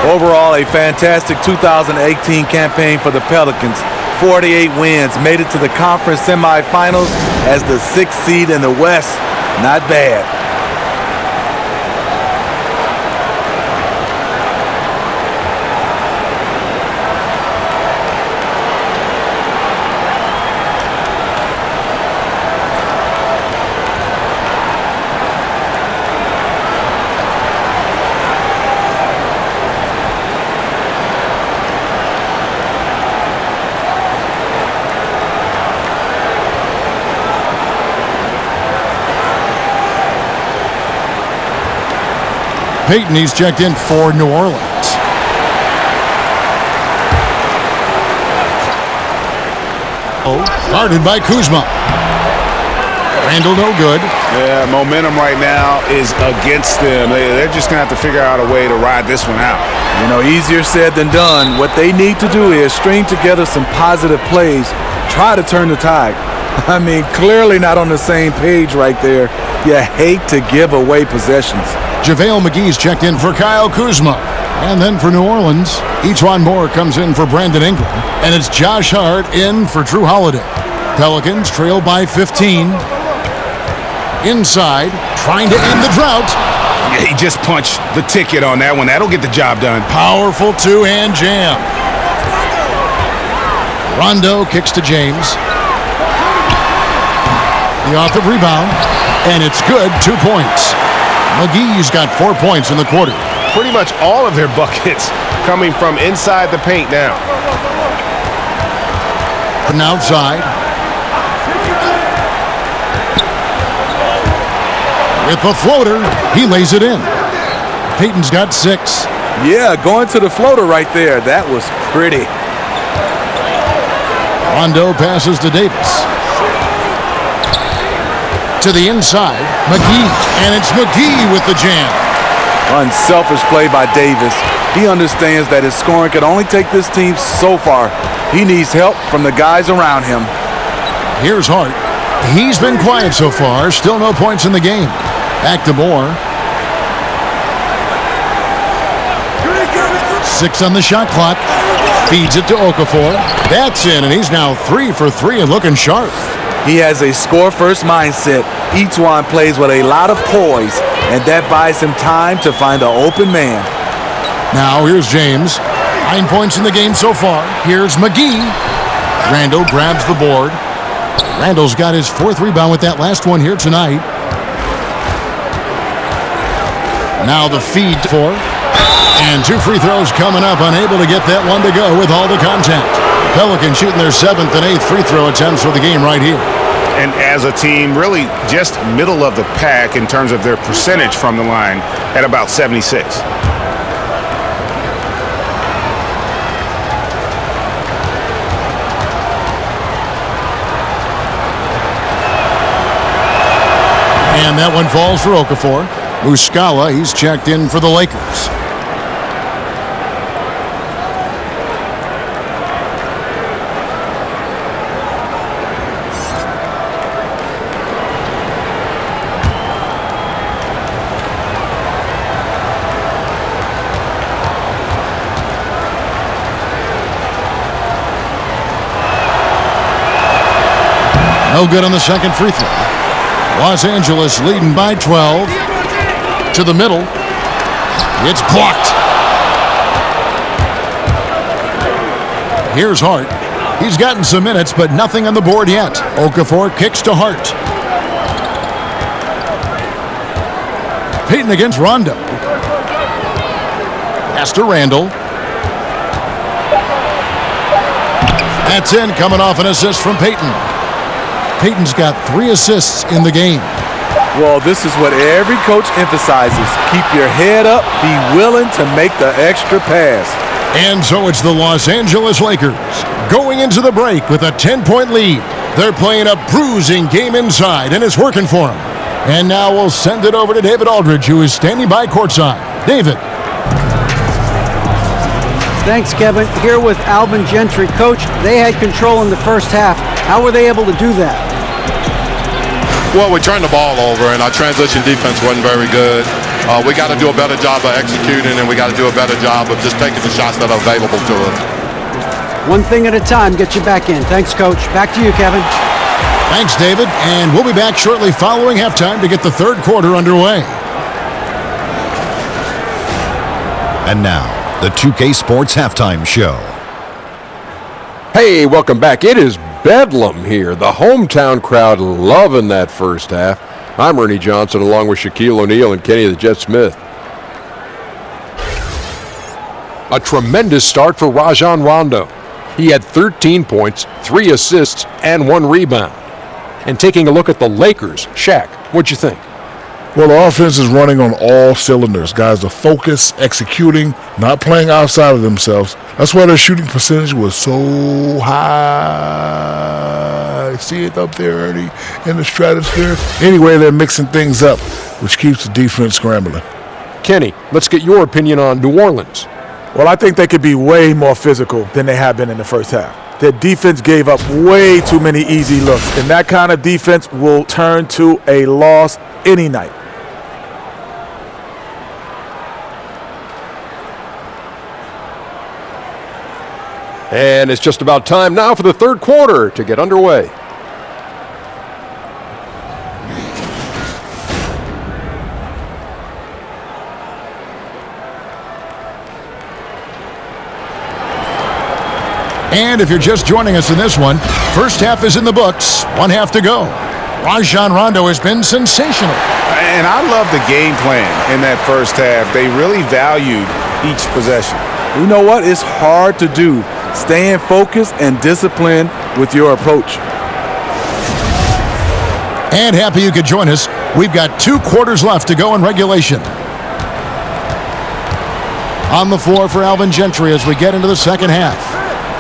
Speaker 8: Overall, a fantastic 2018 campaign for the Pelicans. 48 wins, made it to the conference semifinals as the 6th seed in the West. Not bad.
Speaker 6: Payton, he's checked in for New Orleans. Guarded by Kuzma. Randall no good.
Speaker 9: Yeah, momentum right now is against them. They're just going to have to figure out a way to ride this one out.
Speaker 8: You know, easier said than done. What they need to do is string together some positive plays, try to turn the tide. I mean, clearly not on the same page right there. You hate to give away possessions.
Speaker 6: JaVale McGee's checked in for Kyle Kuzma. And then for New Orleans, Etron Moore comes in for Brandon Ingram. And it's Josh Hart in for Drew Holiday. Pelicans trail by 15. Inside, trying to end the drought.
Speaker 9: Yeah, he just punched the ticket on that one. That'll get the job done.
Speaker 6: Powerful two-hand jam. Rondo kicks to James. The offensive rebound. And it's good, 2 points. McGee's got 4 points in the quarter.
Speaker 9: Pretty much all of their buckets coming from inside the paint now.
Speaker 6: From outside. With the floater, he lays it in. Payton's got 6.
Speaker 8: Yeah, going to the floater right there. That was pretty.
Speaker 6: Rondo passes to Davis. To the inside, McGee, and it's McGee with the jam.
Speaker 8: Unselfish play by Davis. He understands that his scoring can only take this team so far. He needs help from the guys around him.
Speaker 6: Here's Hart. He's been quiet so far. Still no points in the game. Back to Moore. 6 on the shot clock. Feeds it to Okafor. That's in, and he's now 3 for 3 and looking sharp.
Speaker 8: He has a score-first mindset. Each one plays with a lot of poise, and that buys him time to find an open man.
Speaker 6: Now here's James. 9 points in the game so far. Here's McGee. Randall grabs the board. Randall's got his 4th rebound with that last one here tonight. Now the feed for. And 2 free throws coming up. Unable to get that one to go with all the contact. Pelicans shooting their 7th and 8th free throw attempts for the game right here.
Speaker 9: And as a team, really just middle of the pack in terms of their percentage from the line at about 76.
Speaker 6: And that one falls for Okafor. Muscala, he's checked in for the Lakers. No good on the second free throw. Los Angeles leading by 12. To the middle. It's blocked. Here's Hart. He's gotten some minutes, but nothing on the board yet. Okafor kicks to Hart. Payton against Rondo. Pass to Randall. That's in, coming off an assist from Payton. Payton's got 3 assists in the game.
Speaker 8: Well, this is what every coach emphasizes. Keep your head up. Be willing to make the extra pass.
Speaker 6: And so it's the Los Angeles Lakers going into the break with a 10-point lead. They're playing a bruising game inside, and it's working for them. And now we'll send it over to David Aldridge, who is standing by courtside. David.
Speaker 7: Thanks, Kevin. Here with Alvin Gentry. Coach, they had control in the first half. How were they able to do that?
Speaker 13: Well, we turned the ball over, and our transition defense wasn't very good. We got to do a better job of executing, and we got to do a better job of just taking the shots that are available to us.
Speaker 7: One thing at a time, get you back in. Thanks, Coach. Back to you, Kevin.
Speaker 6: Thanks, David. And we'll be back shortly following halftime to get the third quarter underway.
Speaker 1: And now, the 2K Sports Halftime Show.
Speaker 2: Hey, welcome back. It is bedlam here. The hometown crowd loving that first half. I'm Ernie Johnson along with Shaquille O'Neal and Kenny the Jet Smith. A tremendous start for Rajon Rondo. He had 13 points, 3 assists, and 1 rebound. And taking a look at the Lakers, Shaq, what'd you think?
Speaker 4: Well, the offense is running on all cylinders. Guys are focused, executing, not playing outside of themselves. That's why their shooting percentage was so high. See it up there, Ernie, in the stratosphere? Anyway, they're mixing things up, which keeps the defense scrambling.
Speaker 2: Kenny, let's get your opinion on New Orleans.
Speaker 3: Well, I think they could be way more physical than they have been in the first half. Their defense gave up way too many easy looks, and that kind of defense will turn to a loss any night.
Speaker 2: And it's just about time now for the third quarter to get underway.
Speaker 6: And if you're just joining us in this one, first half is in the books, 1 half to go. Rajon Rondo has been sensational.
Speaker 11: And I love the game plan in that first half. They really valued each possession.
Speaker 8: You know what? It's hard to do. Staying focused and disciplined with your approach.
Speaker 6: And happy you could join us. We've got 2 quarters left to go in regulation. On the floor for Alvin Gentry as we get into the second half.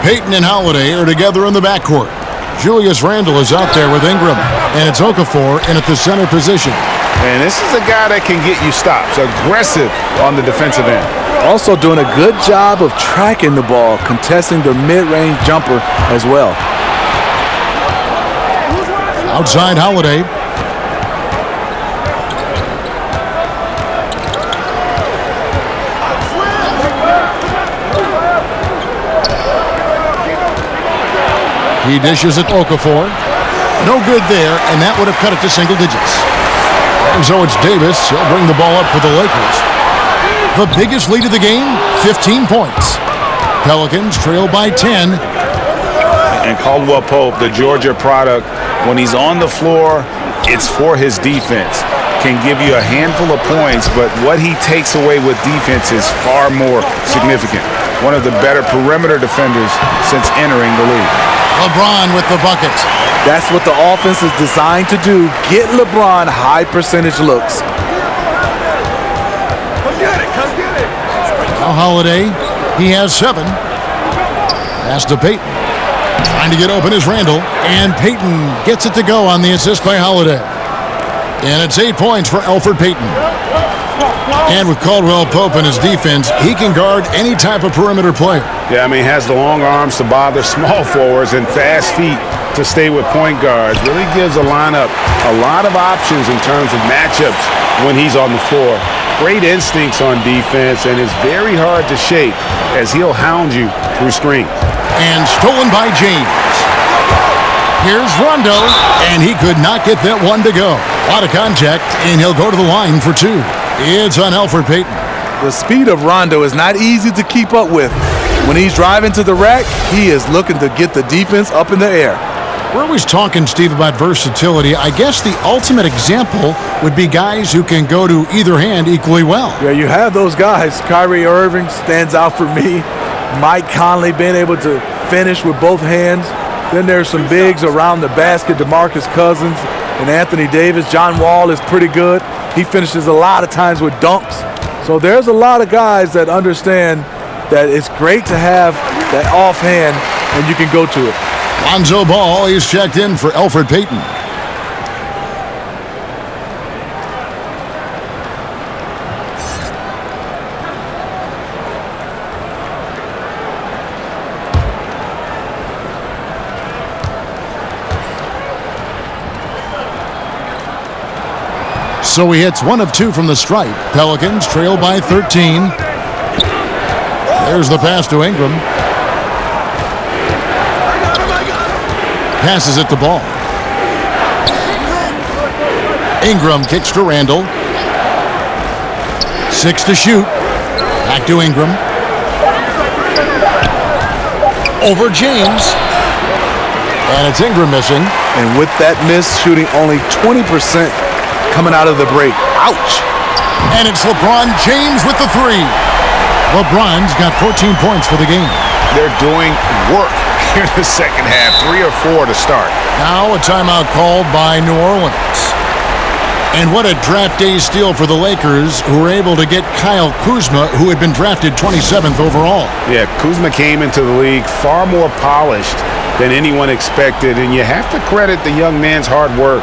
Speaker 6: Payton and Holiday are together in the backcourt. Julius Randle is out there with Ingram, and it's Okafor in at the center position.
Speaker 11: And this is a guy that can get you stops, aggressive on the defensive end.
Speaker 8: Also doing a good job of tracking the ball, contesting the mid-range jumper as well.
Speaker 6: Outside Holiday. He dishes it Okafor. No good there, and that would have cut it to single digits. And so it's Davis. He'll bring the ball up for the Lakers. The biggest lead of the game, 15 points. Pelicans trail by 10.
Speaker 11: And Caldwell Pope, the Georgia product, when he's on the floor, it's for his defense. Can give you a handful of points, but what he takes away with defense is far more significant. One of the better perimeter defenders since entering the league.
Speaker 6: LeBron with the bucket.
Speaker 8: That's what the offense is designed to do. Get LeBron high percentage looks.
Speaker 3: Come get it, come get it.
Speaker 6: Now Holiday, he has 7. Pass to Payton. Trying to get open is Randle, and Payton gets it to go on the assist by Holiday. And it's 8 points for Elfrid Payton. And with Caldwell Pope in his defense, he can guard any type of perimeter player.
Speaker 9: Yeah, I mean, he has the long arms to bother small forwards and fast feet to stay with point guards. Really gives a lineup a lot of options in terms of matchups when he's on the floor. Great instincts on defense, and it's very hard to shake as he'll hound you through screens.
Speaker 6: And stolen by James. Here's Rondo, and he could not get that one to go. A lot of contact, and he'll go to the line for 2. It's on Elfrid Payton.
Speaker 8: The speed of Rondo is not easy to keep up with. When he's driving to the rack, he is looking to get the defense up in the air.
Speaker 6: We're always talking, Steve, about versatility. I guess the ultimate example would be guys who can go to either hand equally well.
Speaker 8: Yeah, you have those guys. Kyrie Irving stands out for me. Mike Conley being able to finish with both hands. Then there's some bigs around the basket, DeMarcus Cousins and Anthony Davis. John Wall is pretty good. He finishes a lot of times with dunks. So there's a lot of guys that understand that it's great to have that offhand and you can go to it.
Speaker 6: Lonzo Ball, he's checked in for Elfrid Payton. So he hits 1 of 2 from the stripe. Pelicans trail by 13. There's the pass to Ingram. Passes it to Ball. Ingram kicks to Randall. 6 to shoot. Back to Ingram. Over James. And it's Ingram missing.
Speaker 8: And with that miss, shooting only 20% coming out of the break. Ouch.
Speaker 6: And it's LeBron James with the 3. LeBron's got 14 points for the game.
Speaker 11: They're doing work here in the second half. 3 or 4 to start.
Speaker 6: Now a timeout called by New Orleans. And what a draft day steal for the Lakers, who were able to get Kyle Kuzma, who had been drafted 27th overall.
Speaker 11: Yeah, Kuzma came into the league far more polished than anyone expected, and you have to credit the young man's hard work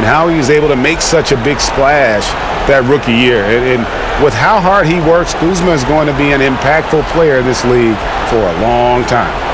Speaker 11: and how he was able to make such a big splash that rookie year. And with how hard he works, Kuzma is going to be an impactful player in this league for a long time.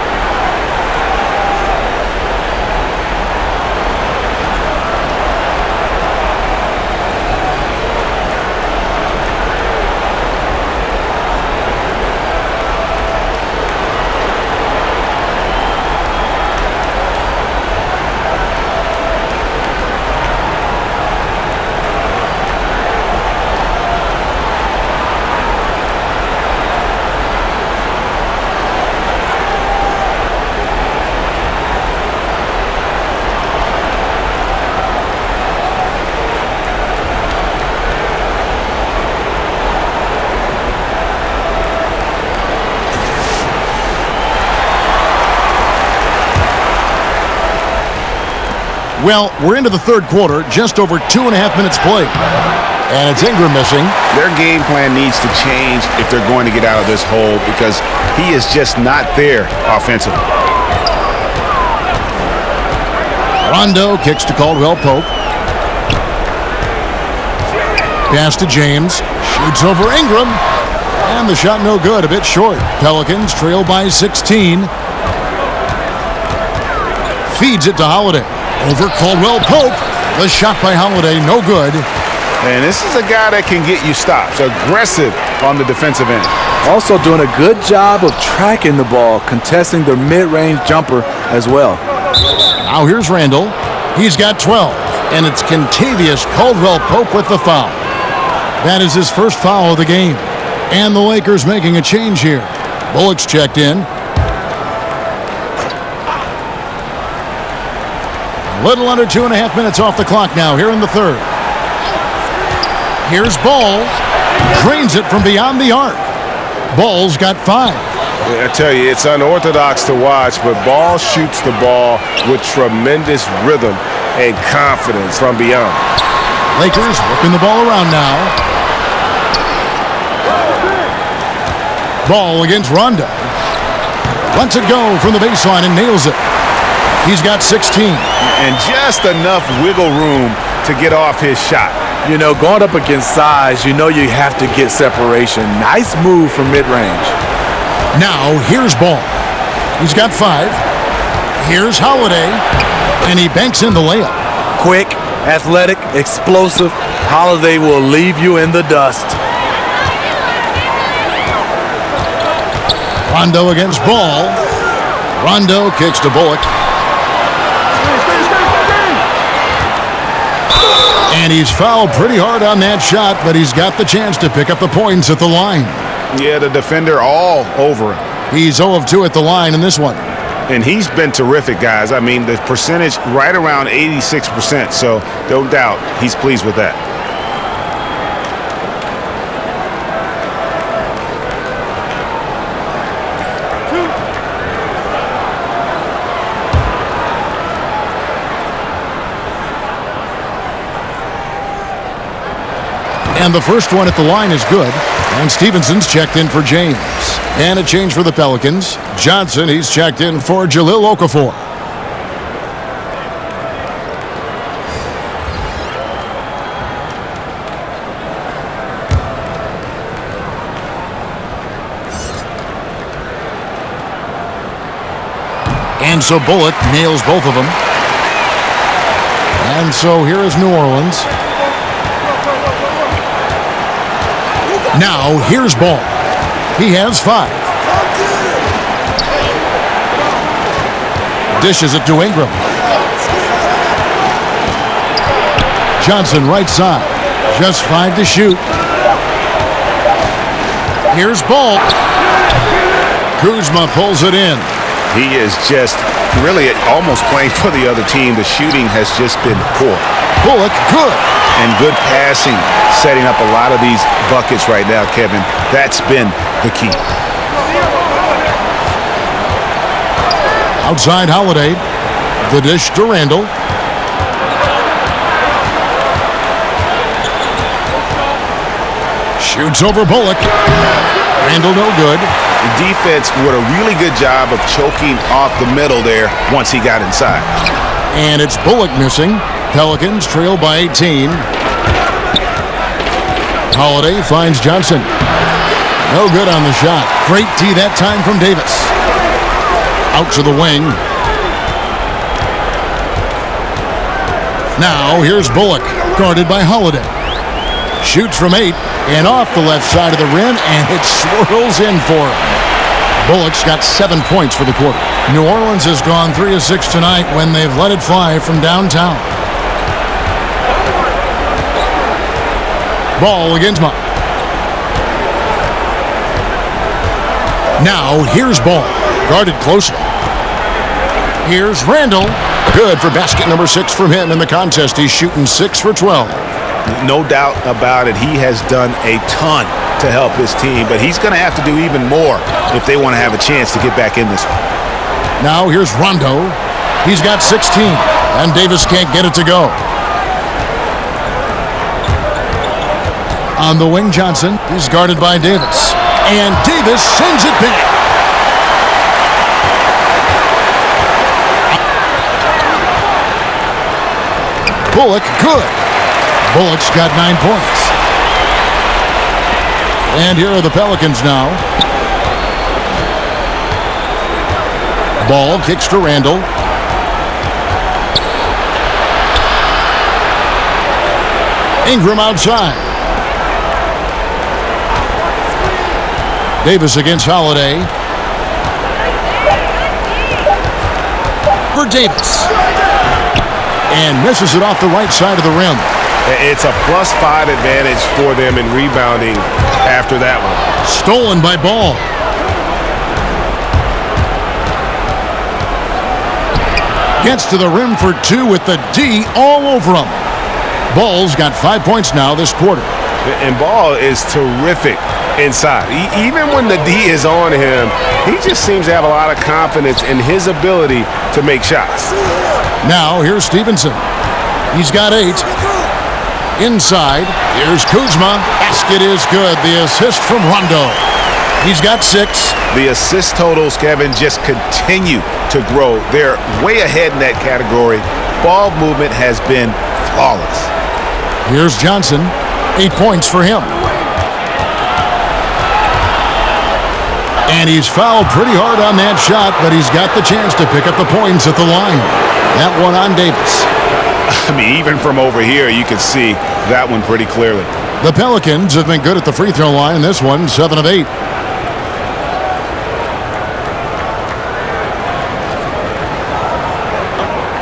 Speaker 6: Well, we're into the third quarter, just over 2.5 minutes played. And it's Ingram missing.
Speaker 11: Their game plan needs to change if they're going to get out of this hole, because he is just not there offensively.
Speaker 6: Rondo kicks to Caldwell Pope. Pass to James. Shoots over Ingram. And the shot no good, a bit short. Pelicans trail by 16. Feeds it to Holiday. Over Caldwell Pope. The shot by Holiday, no good.
Speaker 11: And this is a guy that can get you stops. Aggressive on the defensive end.
Speaker 8: Also doing a good job of tracking the ball, contesting the mid-range jumper as well.
Speaker 6: Now here's Randall. He's got 12. And it's Kentavious Caldwell Pope with the foul. That is his first foul of the game. And the Lakers making a change here. Bullock's checked in. A little under 2.5 minutes off the clock now here in the third. Here's Ball. Drains it from beyond the arc. Ball's got 5.
Speaker 11: I tell you, it's unorthodox to watch, but Ball shoots the ball with tremendous rhythm and confidence from beyond.
Speaker 6: Lakers working the ball around now. Ball against Rondo. Lets it go from the baseline and nails it. He's got 16.
Speaker 11: And just enough wiggle room to get off his shot.
Speaker 8: You know, going up against size, you know you have to get separation. Nice move from mid-range.
Speaker 6: Now, here's Ball. He's got 5. Here's Holiday. And he banks in the layup.
Speaker 8: Quick, athletic, explosive. Holiday will leave you in the dust.
Speaker 6: Rondo against Ball. Rondo kicks to Bullock. And he's fouled pretty hard on that shot, but he's got the chance to pick up the points at the line.
Speaker 11: Yeah, the defender all over him.
Speaker 6: He's 0 of 2 at the line in this one.
Speaker 11: And he's been terrific, guys. I mean, the percentage right around 86%, so no doubt he's pleased with that.
Speaker 6: And the first one at the line is good. And Stevenson's checked in for James. And a change for the Pelicans. Johnson, he's checked in for Jahlil Okafor. And so Bullock nails both of them. And so here is New Orleans. Now here's Ball. He has 5. Dishes it to Ingram. Johnson right side. Just 5 to shoot. Here's Ball. Kuzma pulls it in.
Speaker 11: He is just really almost playing for the other team. The shooting has just been poor.
Speaker 6: Bullock, good.
Speaker 11: And good passing, setting up a lot of these buckets right now, Kevin. That's been the key.
Speaker 6: Outside Holiday. The dish to Randall. Shoots over Bullock. Randall no good.
Speaker 11: The defense did a really good job of choking off the middle there once he got inside.
Speaker 6: And it's Bullock missing. Pelicans trail by 18. Holiday finds Johnson. No good on the shot. Great D that time from Davis. Out to the wing. Now here's Bullock, guarded by Holiday. Shoots from 8 and off the left side of the rim, and it swirls in for him. Bullock's got 7 points for the quarter. New Orleans has gone 3 of 6 tonight when they've let it fly from downtown. Ball against Mott. Now here's Ball, guarded closely. Here's Randall. Good for basket number 6 from him in the contest. He's shooting 6 for 12.
Speaker 11: No doubt about it. He has done a ton to help his team, but he's going to have to do even more if they want to have a chance to get back in this one.
Speaker 6: Now here's Rondo. He's got 16, and Davis can't get it to go. On the wing, Johnson. He's guarded by Davis. And Davis sends it back. Bullock, good. Bullock's got 9 points. And here are the Pelicans now. Ball kicks to Randall. Ingram outside. Davis against Holiday. For Davis. And misses it off the right side of the rim.
Speaker 9: It's a +5 advantage for them in rebounding after that one.
Speaker 6: Stolen by Ball. Gets to the rim for 2 with the D all over him. Ball's got 5 points now this quarter.
Speaker 9: And Ball is terrific inside. Even when the D is on him, he just seems to have a lot of confidence in his ability to make shots.
Speaker 6: Now here's Stevenson. He's got 8. Inside, here's Kuzma. Basket is good. The assist from Rondo. He's got 6.
Speaker 11: The assist totals, Kevin, just continue to grow. They're way ahead in that category. Ball movement has been flawless.
Speaker 6: Here's Johnson. 8 points for him. And he's fouled pretty hard on that shot, but he's got the chance to pick up the points at the line. That one on Davis.
Speaker 11: I mean, even from over here, you can see that one pretty clearly.
Speaker 6: The Pelicans have been good at the free throw line. This one, 7 of 8.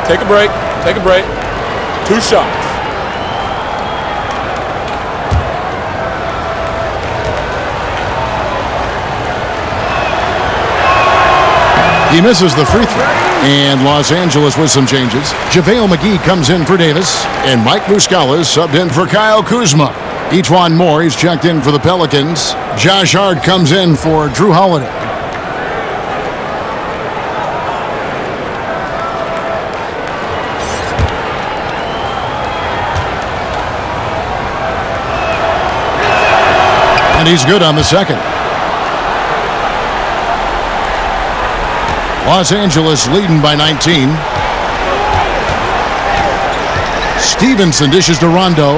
Speaker 10: Take a break. Take a break. 2 shots.
Speaker 6: He misses the free throw. And Los Angeles with some changes. JaVale McGee comes in for Davis. And Mike Muscala subbed in for Kyle Kuzma. E'Twaun Moore, he's checked in for the Pelicans. Josh Hart comes in for Drew Holiday. And he's good on the second. Los Angeles leading by 19. Stevenson dishes to Rondo.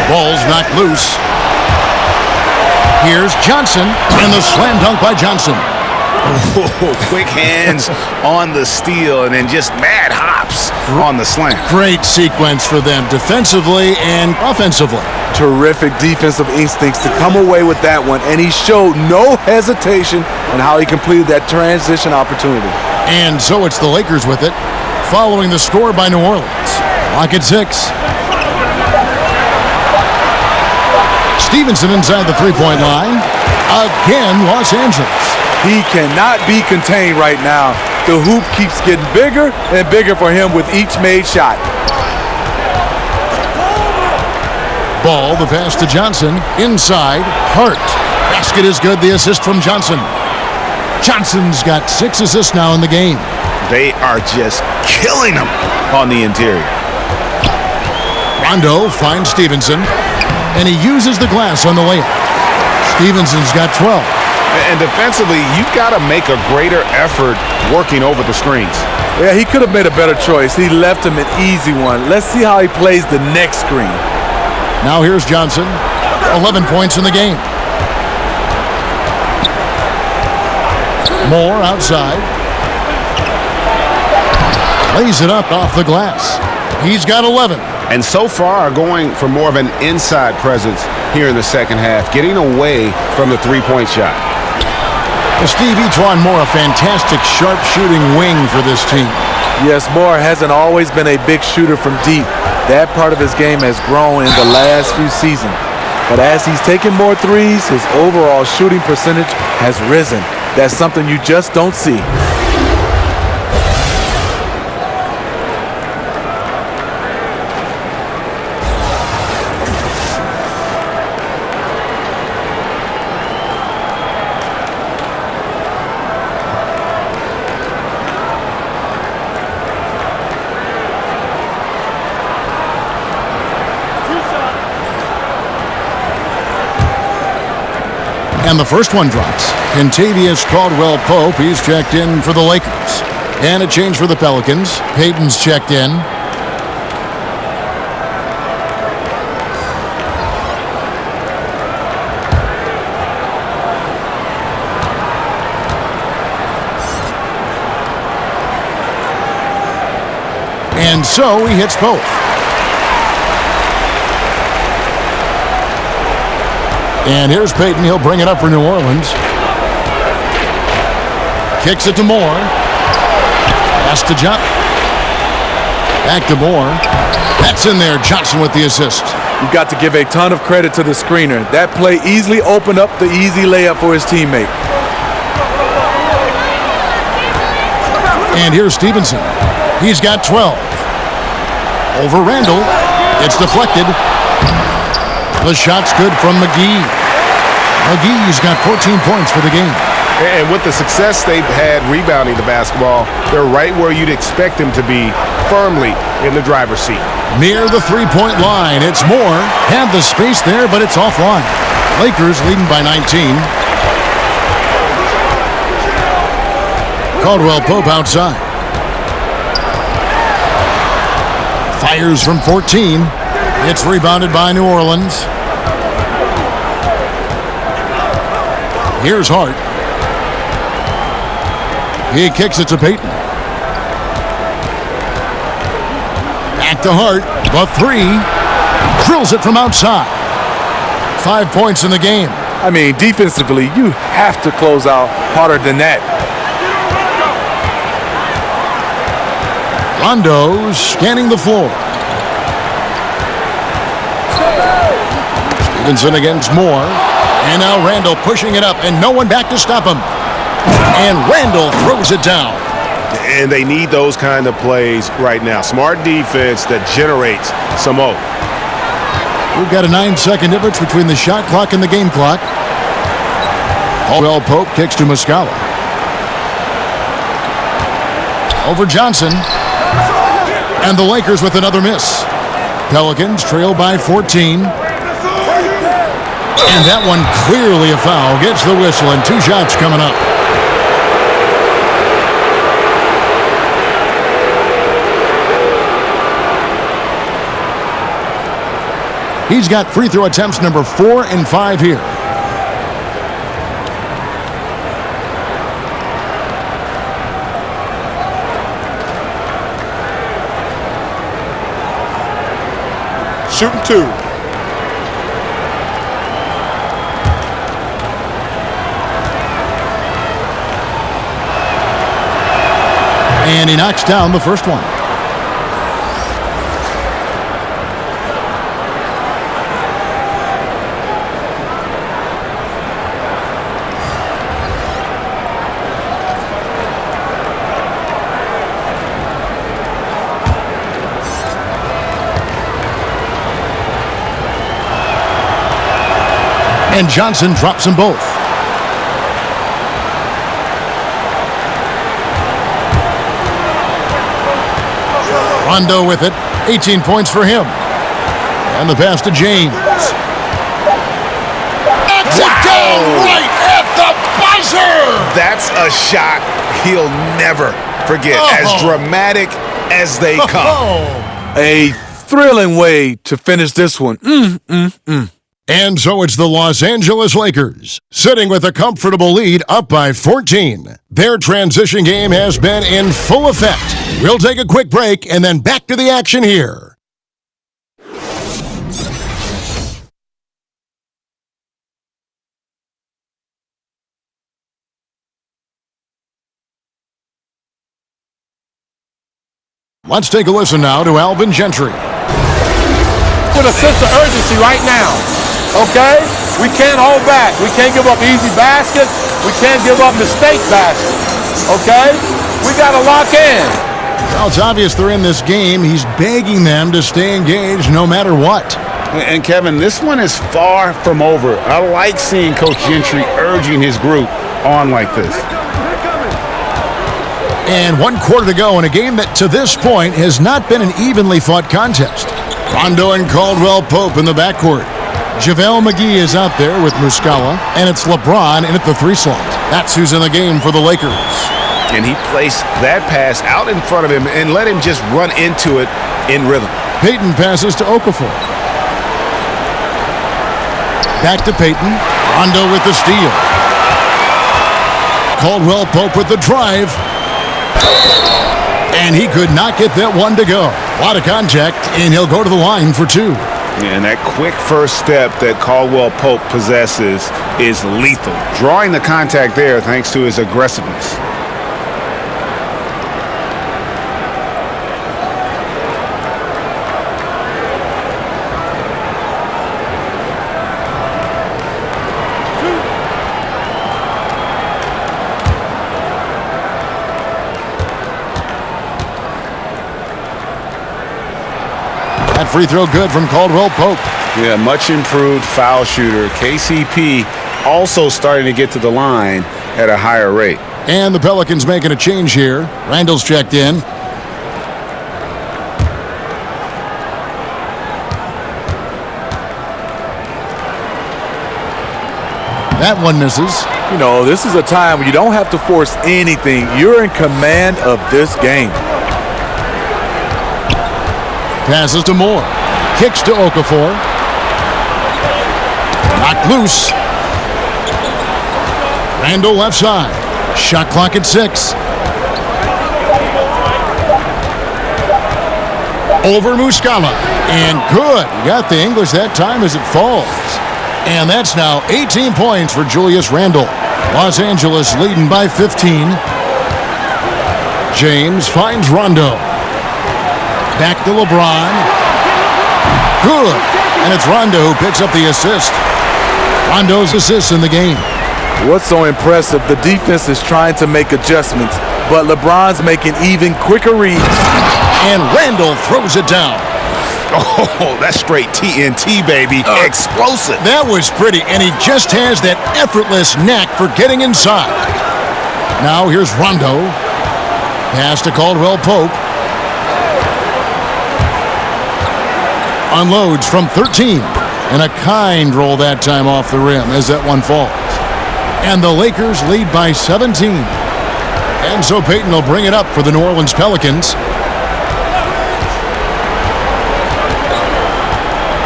Speaker 6: Ball's knocked loose. Here's Johnson, and the slam dunk by Johnson.
Speaker 11: Oh, quick hands on the steal, and then just mad hops on the slam.
Speaker 6: Great sequence for them defensively and offensively.
Speaker 8: Terrific defensive instincts to come away with that one, and he showed no hesitation in how he completed that transition opportunity.
Speaker 6: And so it's the Lakers with it, following the score by New Orleans. Clock at 6. Stevenson inside the three-point line. Again, Los Angeles.
Speaker 8: He cannot be contained right now. The hoop keeps getting bigger and bigger for him with each made shot.
Speaker 6: Ball, the pass to Johnson. Inside, Hart. Basket is good, the assist from Johnson. Johnson's got 6 assists now in the game.
Speaker 11: They are just killing him on the interior.
Speaker 6: Rondo finds Stevenson, and he uses the glass on the layup. Stevenson's got 12.
Speaker 9: And defensively, you've got to make a greater effort working over the screens.
Speaker 8: Yeah, he could have made a better choice. He left him an easy one. Let's see how he plays the next screen.
Speaker 6: Now here's Johnson. 11 points in the game. Moore outside. Lays it up off the glass. He's got 11.
Speaker 9: And so far, going for more of an inside presence here in the second half, getting away from the three-point shot.
Speaker 6: Well, Steve, Etwan Moore, a fantastic sharp-shooting wing for this team.
Speaker 8: Yes, Moore hasn't always been a big shooter from deep. That part of his game has grown in the last few seasons. But as he's taken more threes, his overall shooting percentage has risen. That's something you just don't see.
Speaker 6: And the first one drops. Kentavious Caldwell-Pope, he's checked in for the Lakers. And a change for the Pelicans. Payton's checked in. And so he hits both. And here's Payton. He'll bring it up for New Orleans. Kicks it to Moore. Pass to Johnson. Back to Moore. That's in there. Johnson with the assist.
Speaker 8: You've got to give a ton of credit to the screener. That play easily opened up the easy layup for his teammate.
Speaker 6: And here's Stevenson. He's got 12. Over Randall. It's deflected. The shot's good from McGee. McGee's got 14 points for the game.
Speaker 9: And with the success they've had rebounding the basketball, they're right where you'd expect them to be, firmly in the driver's seat.
Speaker 6: Near the three-point line, it's Moore. Had the space there, but it's offline. Lakers leading by 19. Caldwell-Pope outside. Fires from 14. It's rebounded by New Orleans. Here's Hart. He kicks it to Payton. Back to Hart. The three. Drills it from outside. 5 points in the game.
Speaker 8: I mean, defensively, you have to close out harder than that.
Speaker 6: Rondo scanning the floor. Stevenson against Moore. And now Randall pushing it up, and no one back to stop him. And Randall throws it down.
Speaker 9: And they need those kind of plays right now. Smart defense that generates some hope.
Speaker 6: We've got a 9-second difference between the shot clock and the game clock. Caldwell-Pope kicks to Muscala. Over Johnson. And the Lakers with another miss. Pelicans trail by 14. And that one clearly a foul. Gets the whistle, and 2 shots coming up. He's got free throw attempts number 4 and 5 here.
Speaker 10: Shooting 2.
Speaker 6: And he knocks down the first one. And Johnson drops them both. Rondo with it. 18 points for him. And the pass to James. Knocks it down right at the buzzer!
Speaker 11: That's a shot he'll never forget. As dramatic as they come.
Speaker 8: A thrilling way to finish this one.
Speaker 6: And so it's the Los Angeles Lakers, sitting with a comfortable lead up by 14. Their transition game has been in full effect. We'll take a quick break and then back to the action here. Let's take a listen now to Alvin Gentry.
Speaker 10: With a sense of urgency right now. Okay? We can't hold back. We can't give up easy baskets. We can't give up mistake baskets. Okay? We got to lock in.
Speaker 6: Well, it's obvious they're in this game. He's begging them to stay engaged no matter what.
Speaker 9: And Kevin, this one is far from over. I like seeing Coach Gentry urging his group on like this.
Speaker 6: And 1 quarter to go in a game that to this point has not been an evenly fought contest. Rondo and Caldwell Pope in the backcourt. JaVale McGee is out there with Muscala, and it's LeBron in at the 3 slot. That's who's in the game for the Lakers.
Speaker 9: And he placed that pass out in front of him and let him just run into it in rhythm.
Speaker 6: Payton passes to Okafor. Back to Payton. Rondo with the steal. Caldwell Pope with the drive. And he could not get that one to go. A lot of contact, and he'll go to the line for 2.
Speaker 9: And that quick first step that Caldwell Pope possesses is lethal. Drawing the contact there thanks to his aggressiveness.
Speaker 6: That free throw good from Caldwell Pope.
Speaker 9: Yeah, much improved foul shooter. KCP also starting to get to the line at a higher rate.
Speaker 6: And the Pelicans making a change here. Randall's checked in. That one misses.
Speaker 8: You know, this is a time when you don't have to force anything. You're in command of this game.
Speaker 6: Passes to Moore. Kicks to Okafor. Knocked loose. Randall left side. Shot clock at 6. Over Muscala. And good. You got the English that time as it falls. And that's now 18 points for Julius Randle. Los Angeles leading by 15. James finds Rondo. Back to LeBron. Good. And it's Rondo who picks up the assist. Rondo's assists in the game.
Speaker 8: What's so impressive, the defense is trying to make adjustments, but LeBron's making even quicker reads.
Speaker 6: And Randall throws it down.
Speaker 9: Oh, that's straight TNT, baby. Explosive.
Speaker 6: That was pretty, and he just has that effortless knack for getting inside. Now here's Rondo. Pass to Caldwell Pope. Unloads from 13. And a kind roll that time off the rim as that one falls. And the Lakers lead by 17. And so Payton will bring it up for the New Orleans Pelicans.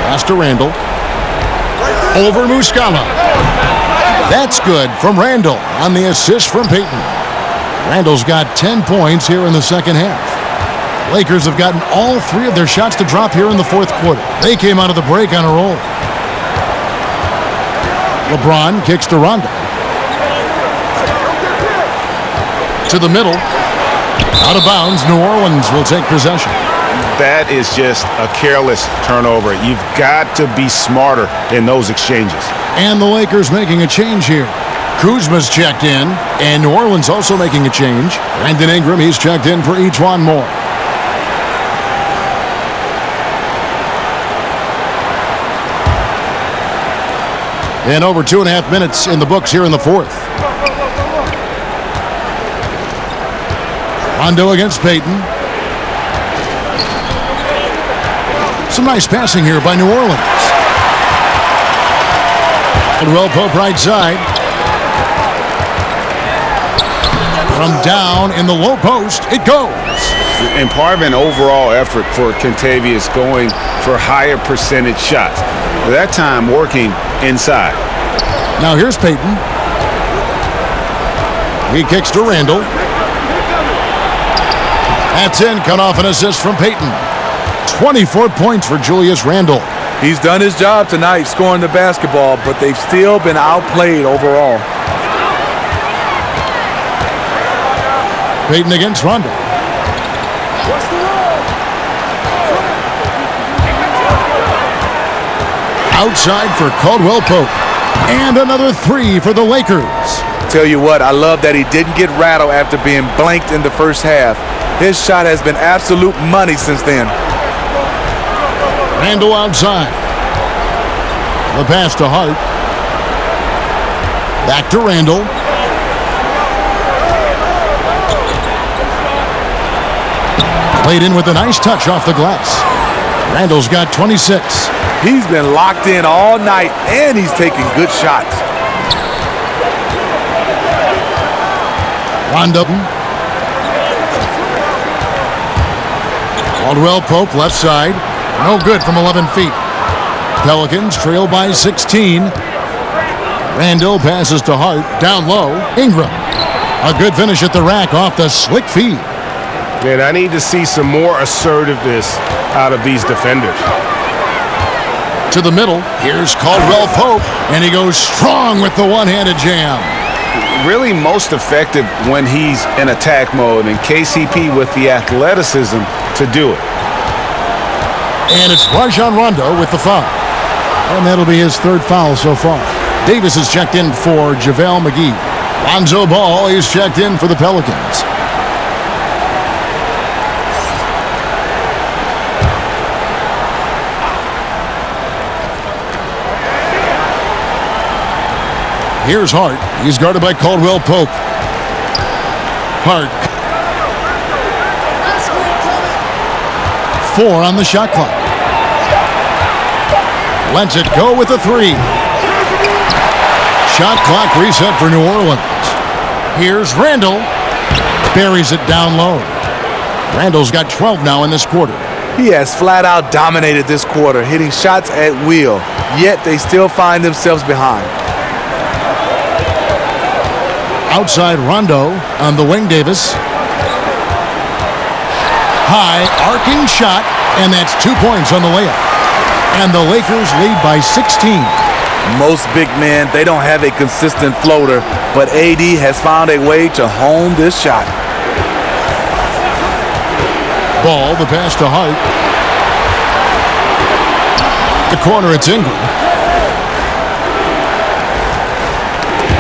Speaker 6: Pass to Randall. Over Muscala. That's good from Randall on the assist from Payton. Randall's got 10 points here in the second half. Lakers have gotten all 3 of their shots to drop here in the fourth quarter. They came out of the break on a roll. LeBron kicks to Rondo. To the middle. Out of bounds. New Orleans will take possession.
Speaker 9: That is just a careless turnover. You've got to be smarter in those exchanges.
Speaker 6: And the Lakers making a change here. Kuzma's checked in, and New Orleans also making a change. Brandon Ingram, he's checked in for Ejuan Moore. And over 2.5 minutes in the books here in the fourth. Rondo against Payton. Some nice passing here by New Orleans. Caldwell Pope right side. From down in the low post, it goes.
Speaker 9: And part of an overall effort for Kentavious going for higher percentage shots. That time working inside.
Speaker 6: Now here's Payton. He kicks to Randall. That's in, cut off an assist from Payton. 24 points for Julius Randle.
Speaker 8: He's done his job tonight scoring the basketball, but they've still been outplayed overall.
Speaker 6: Payton against Rondo. Outside for Caldwell Pope. And another 3 for the Lakers.
Speaker 8: Tell you what, I love that he didn't get rattled after being blanked in the first half. His shot has been absolute money since then.
Speaker 6: Randall outside. The pass to Hart. Back to Randall. Played in with a nice touch off the glass. Randall's got 26.
Speaker 8: He's been locked in all night, and he's taking good shots.
Speaker 6: Rondo. Caldwell Pope left side. No good from 11 feet. Pelicans trail by 16. Randall passes to Hart. Down low. Ingram. A good finish at the rack off the slick feed.
Speaker 9: And I need to see some more assertiveness out of these defenders.
Speaker 6: To the middle. Here's Caldwell Pope. And he goes strong with the one-handed jam.
Speaker 9: Really most effective when he's in attack mode, and KCP with the athleticism to do it.
Speaker 6: And it's Rajon Rondo with the foul. And that'll be his 3rd foul so far. Davis is checked in for JaVale McGee. Lonzo Ball is checked in for the Pelicans. Here's Hart. He's guarded by Caldwell Pope. Hart. 4 on the shot clock. Lets it go with a 3. Shot clock reset for New Orleans. Here's Randall. Buries it down low. Randall's got 12 now in this quarter.
Speaker 8: He has flat out dominated this quarter, hitting shots at will, yet they still find themselves behind.
Speaker 6: Outside Rondo on the wing. Davis. High arcing shot, and that's 2 points on the layup. And the Lakers lead by 16.
Speaker 8: Most big men, they don't have a consistent floater, but AD has found a way to hone this shot.
Speaker 6: Ball, the pass to Hart. The corner, it's Ingram.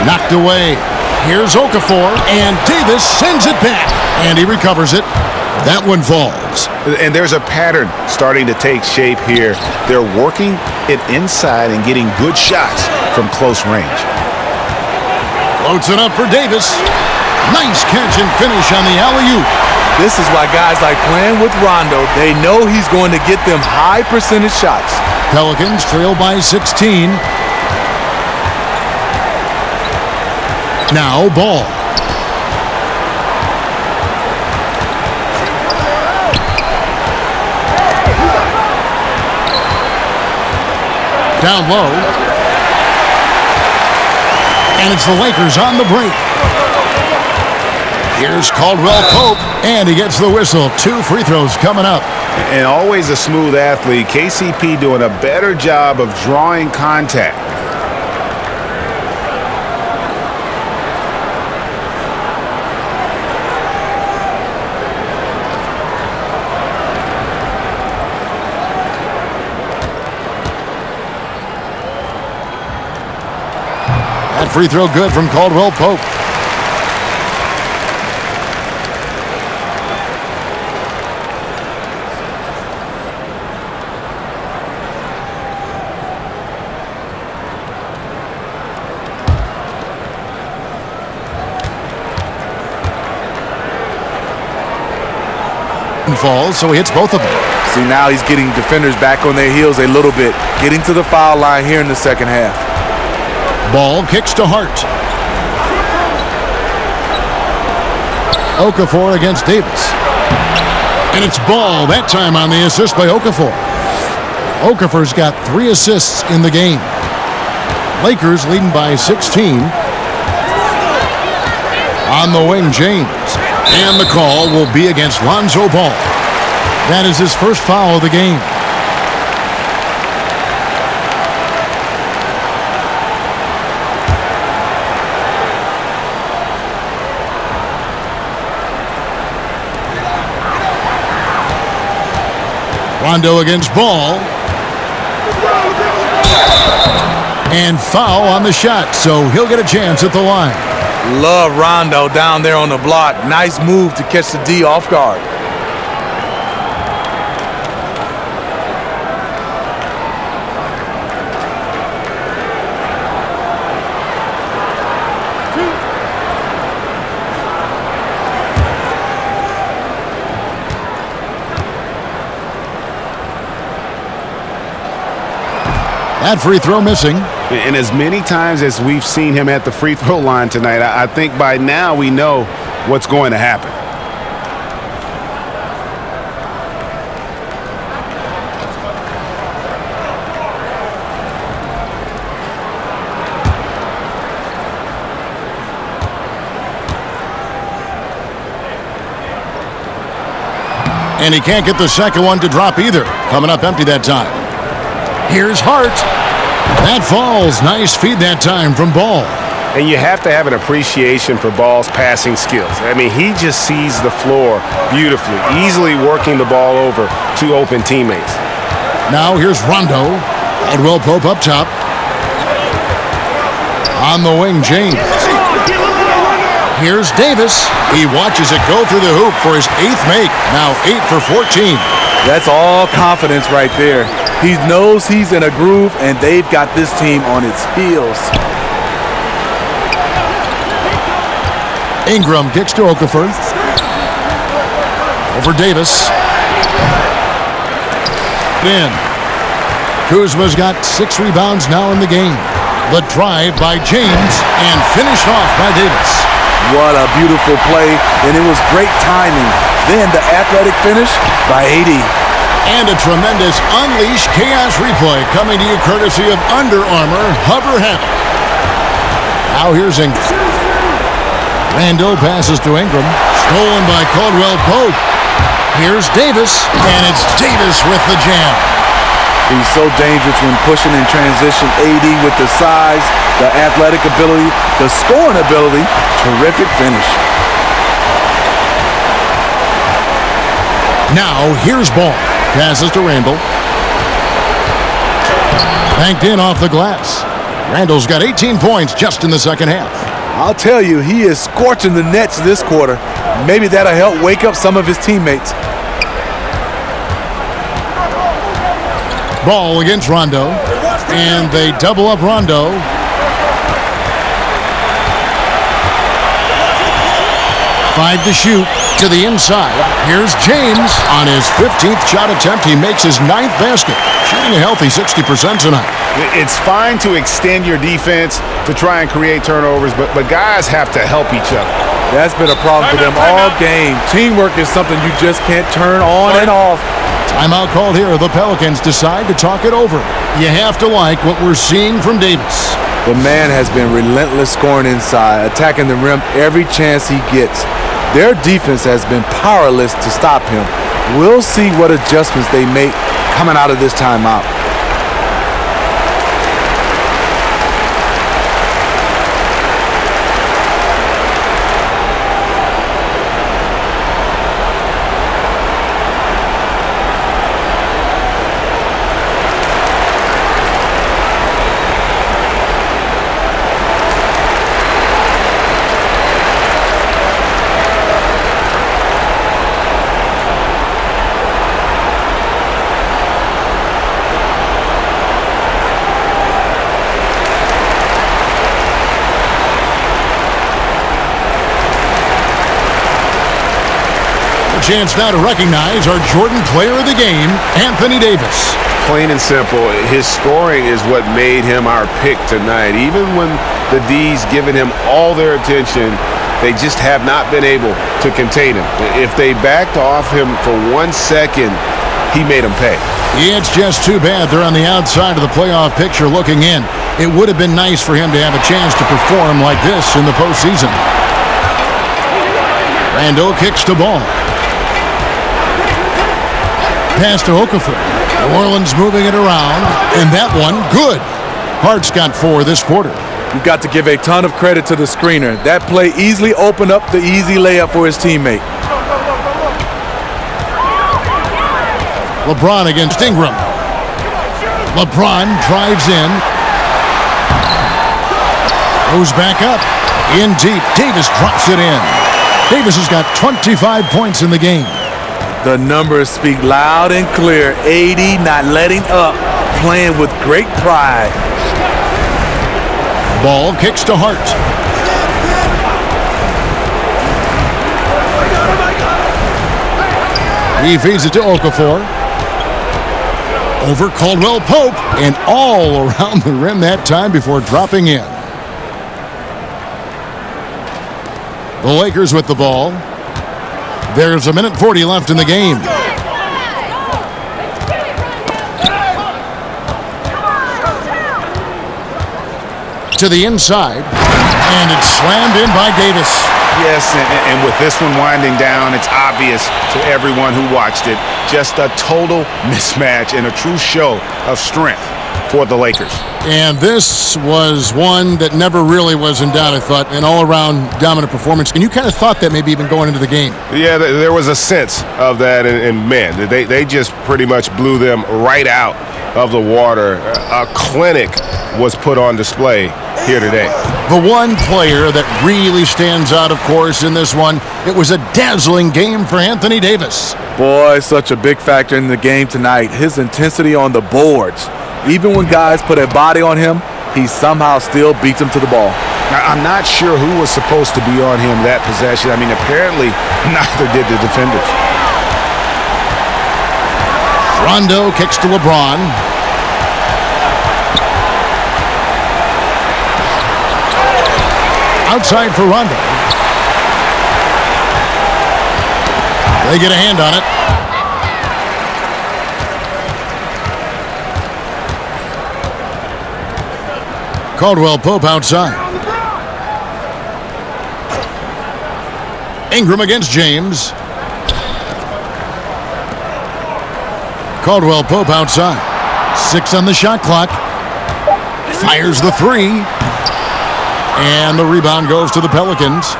Speaker 6: Knocked away. Here's Okafor, and Davis sends it back, and he recovers it. That one falls.
Speaker 9: And there's a pattern starting to take shape here. They're working it inside and getting good shots from close range.
Speaker 6: Floats it up for Davis. Nice catch and finish on the alley-oop.
Speaker 8: This is why guys like playing with Rondo. They know he's going to get them high percentage shots.
Speaker 6: Pelicans trail by 16. Now Ball. Down low. And it's the Lakers on the break. Here's Caldwell Pope, and he gets the whistle. 2 free throws coming up.
Speaker 9: And always a smooth athlete. KCP doing a better job of drawing contact.
Speaker 6: That free throw good from Caldwell Pope. Falls, so he hits both of them.
Speaker 8: See, now he's getting defenders back on their heels a little bit, getting to the foul line here in the second half.
Speaker 6: Ball kicks to Hart. Okafor against Davis. And it's Ball, that time on the assist by Okafor. Okafor's got 3 assists in the game. Lakers leading by 16. On the wing, James. And the call will be against Lonzo Ball. That is his first foul of the game. Rondo against Ball. And foul on the shot, so he'll get a chance at the line.
Speaker 8: Love Rondo down there on the block. Nice move to catch the D off guard.
Speaker 6: That free throw missing.
Speaker 9: And as many times as we've seen him at the free throw line tonight, I think by now we know what's going to happen.
Speaker 6: And he can't get the second one to drop either. Coming up empty that time. Here's Hart. That falls. Nice feed that time from Ball.
Speaker 9: And you have to have an appreciation for Ball's passing skills. I mean, he just sees the floor beautifully, easily working the ball over to open teammates.
Speaker 6: Now here's Rondo. Caldwell Pope up top. On the wing, James. Here's Davis. He watches it go through the hoop for his 8th make. Now 8 for 14.
Speaker 8: That's all confidence right there. He knows he's in a groove, and they've got this team on its heels.
Speaker 6: Ingram kicks to Okafor. Over Davis. In. Kuzma's got 6 rebounds now in the game. The drive by James and finished off by Davis.
Speaker 8: What a beautiful play, and it was great timing. Then the athletic finish by AD.
Speaker 6: And a tremendous Unleash Chaos replay coming to you courtesy of Under Armour Hover Havoc. Now here's Ingram. Randall passes to Ingram. Stolen by Caldwell Pope. Here's Davis, and it's Davis with the jam.
Speaker 8: He's so dangerous when pushing in transition. AD with the size, the athletic ability, the scoring ability. Terrific finish.
Speaker 6: Now here's Ball. Passes to Randall. Banked in off the glass. Randall's got 18 points just in the second half.
Speaker 8: I'll tell you, he is scorching the Nets this quarter. Maybe that'll help wake up some of his teammates.
Speaker 6: Ball against Rondo. And they double up Rondo. Five to shoot. To the inside, here's James. On his 15th shot attempt, he makes his 9th basket, shooting a healthy 60% tonight.
Speaker 9: It's fine to extend your defense to try and create turnovers, but guys have to help each other.
Speaker 8: That's been a problem for them all game. Teamwork is something you just can't turn on and off.
Speaker 6: Timeout called here. The Pelicans decide to talk it over. You have to like what we're seeing from Davis.
Speaker 8: The man has been relentless scoring inside, attacking the rim every chance he gets. Their defense has been powerless to stop him. We'll see what adjustments they make coming out of this timeout.
Speaker 6: Chance now to recognize our Jordan Player of the Game, Anthony Davis.
Speaker 9: Plain and simple, his scoring is what made him our pick tonight. Even when the D's given him all their attention, they just have not been able to contain him. If they backed off him for 1 second, he made them pay.
Speaker 6: It's just too bad they're on the outside of the playoff picture looking in. It would have been nice for him to have a chance to perform like this in the postseason. Randall kicks the ball. Pass to Okafor. New Orleans moving it around, and that one, good. Hart's got 4 this quarter.
Speaker 8: You've got to give a ton of credit to the screener. That play easily opened up the easy layup for his teammate.
Speaker 6: LeBron against Ingram. LeBron drives in. Goes back up. In deep. Davis drops it in. Davis has got 25 points in the game.
Speaker 8: The numbers speak loud and clear. 80, not letting up, playing with great pride.
Speaker 6: Ball kicks to Hart. He feeds it to Okafor. Over Caldwell Pope, and all around the rim that time before dropping in. The Lakers with the ball. There's 1:40 left in the game. To the inside, and it's slammed in by Davis.
Speaker 9: Yes, and with this one winding down, it's obvious to everyone who watched it. Just a total mismatch and a true show of strength for the Lakers.
Speaker 6: And this was one that never really was in doubt, I thought, an all-around dominant performance. And you kind of thought that maybe even going into the game.
Speaker 9: Yeah, there was a sense of that, and man, they just pretty much blew them right out of the water. A clinic was put on display here today.
Speaker 6: The one player that really stands out, of course, in this one, it was a dazzling game for Anthony Davis.
Speaker 8: Boy, such a big factor in the game tonight. His intensity on the boards. Even when guys put a body on him, he somehow still beats them to the ball.
Speaker 9: Now, I'm not sure who was supposed to be on him that possession. I mean, apparently neither did the defenders.
Speaker 6: Rondo kicks to LeBron. Outside for Rondo. They get a hand on it. Caldwell Pope outside. Ingram against James. Caldwell Pope outside. 6 on the shot clock. Fires the 3. And the rebound goes to the Pelicans.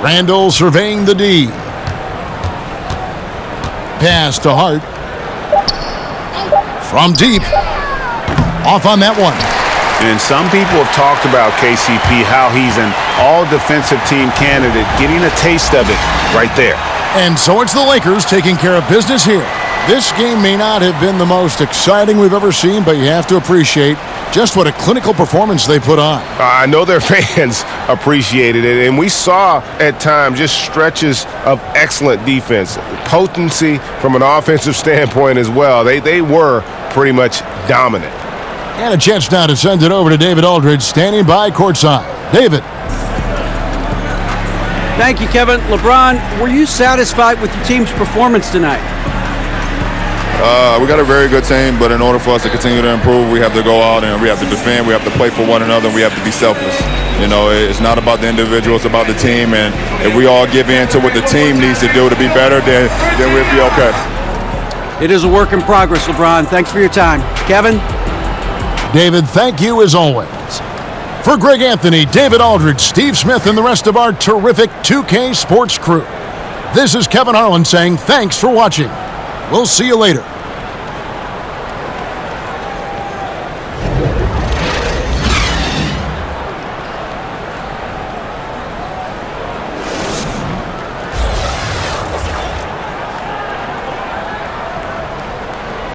Speaker 6: Randall surveying the D. Pass to Hart. From deep. Off on that one.
Speaker 9: And some people have talked about KCP, how he's an all-defensive team candidate, getting a taste of it right there.
Speaker 6: And so it's the Lakers taking care of business here. This game may not have been the most exciting we've ever seen, but you have to appreciate Just what a clinical performance they put on.
Speaker 9: I know their fans appreciated it, and we saw at times just stretches of excellent defense, potency from an offensive standpoint as well. They were pretty much dominant.
Speaker 6: And a chance now to send it over to David Aldridge, standing by courtside. David.
Speaker 7: Thank you, Kevin. LeBron, were you satisfied with your team's performance tonight?
Speaker 14: We got a very good team, but in order for us to continue to improve, we have to go out and we have to defend, we have to play for one another, and we have to be selfless. You know, it's not about the individual, it's about the team, and if we all give in to what the team needs to do to be better, then we'll be okay.
Speaker 7: It is a work in progress, LeBron. Thanks for your time. Kevin?
Speaker 6: David, thank you as always. For Greg Anthony, David Aldridge, Steve Smith, and the rest of our terrific 2K Sports crew, this is Kevin Harlan saying thanks for watching. We'll see you later.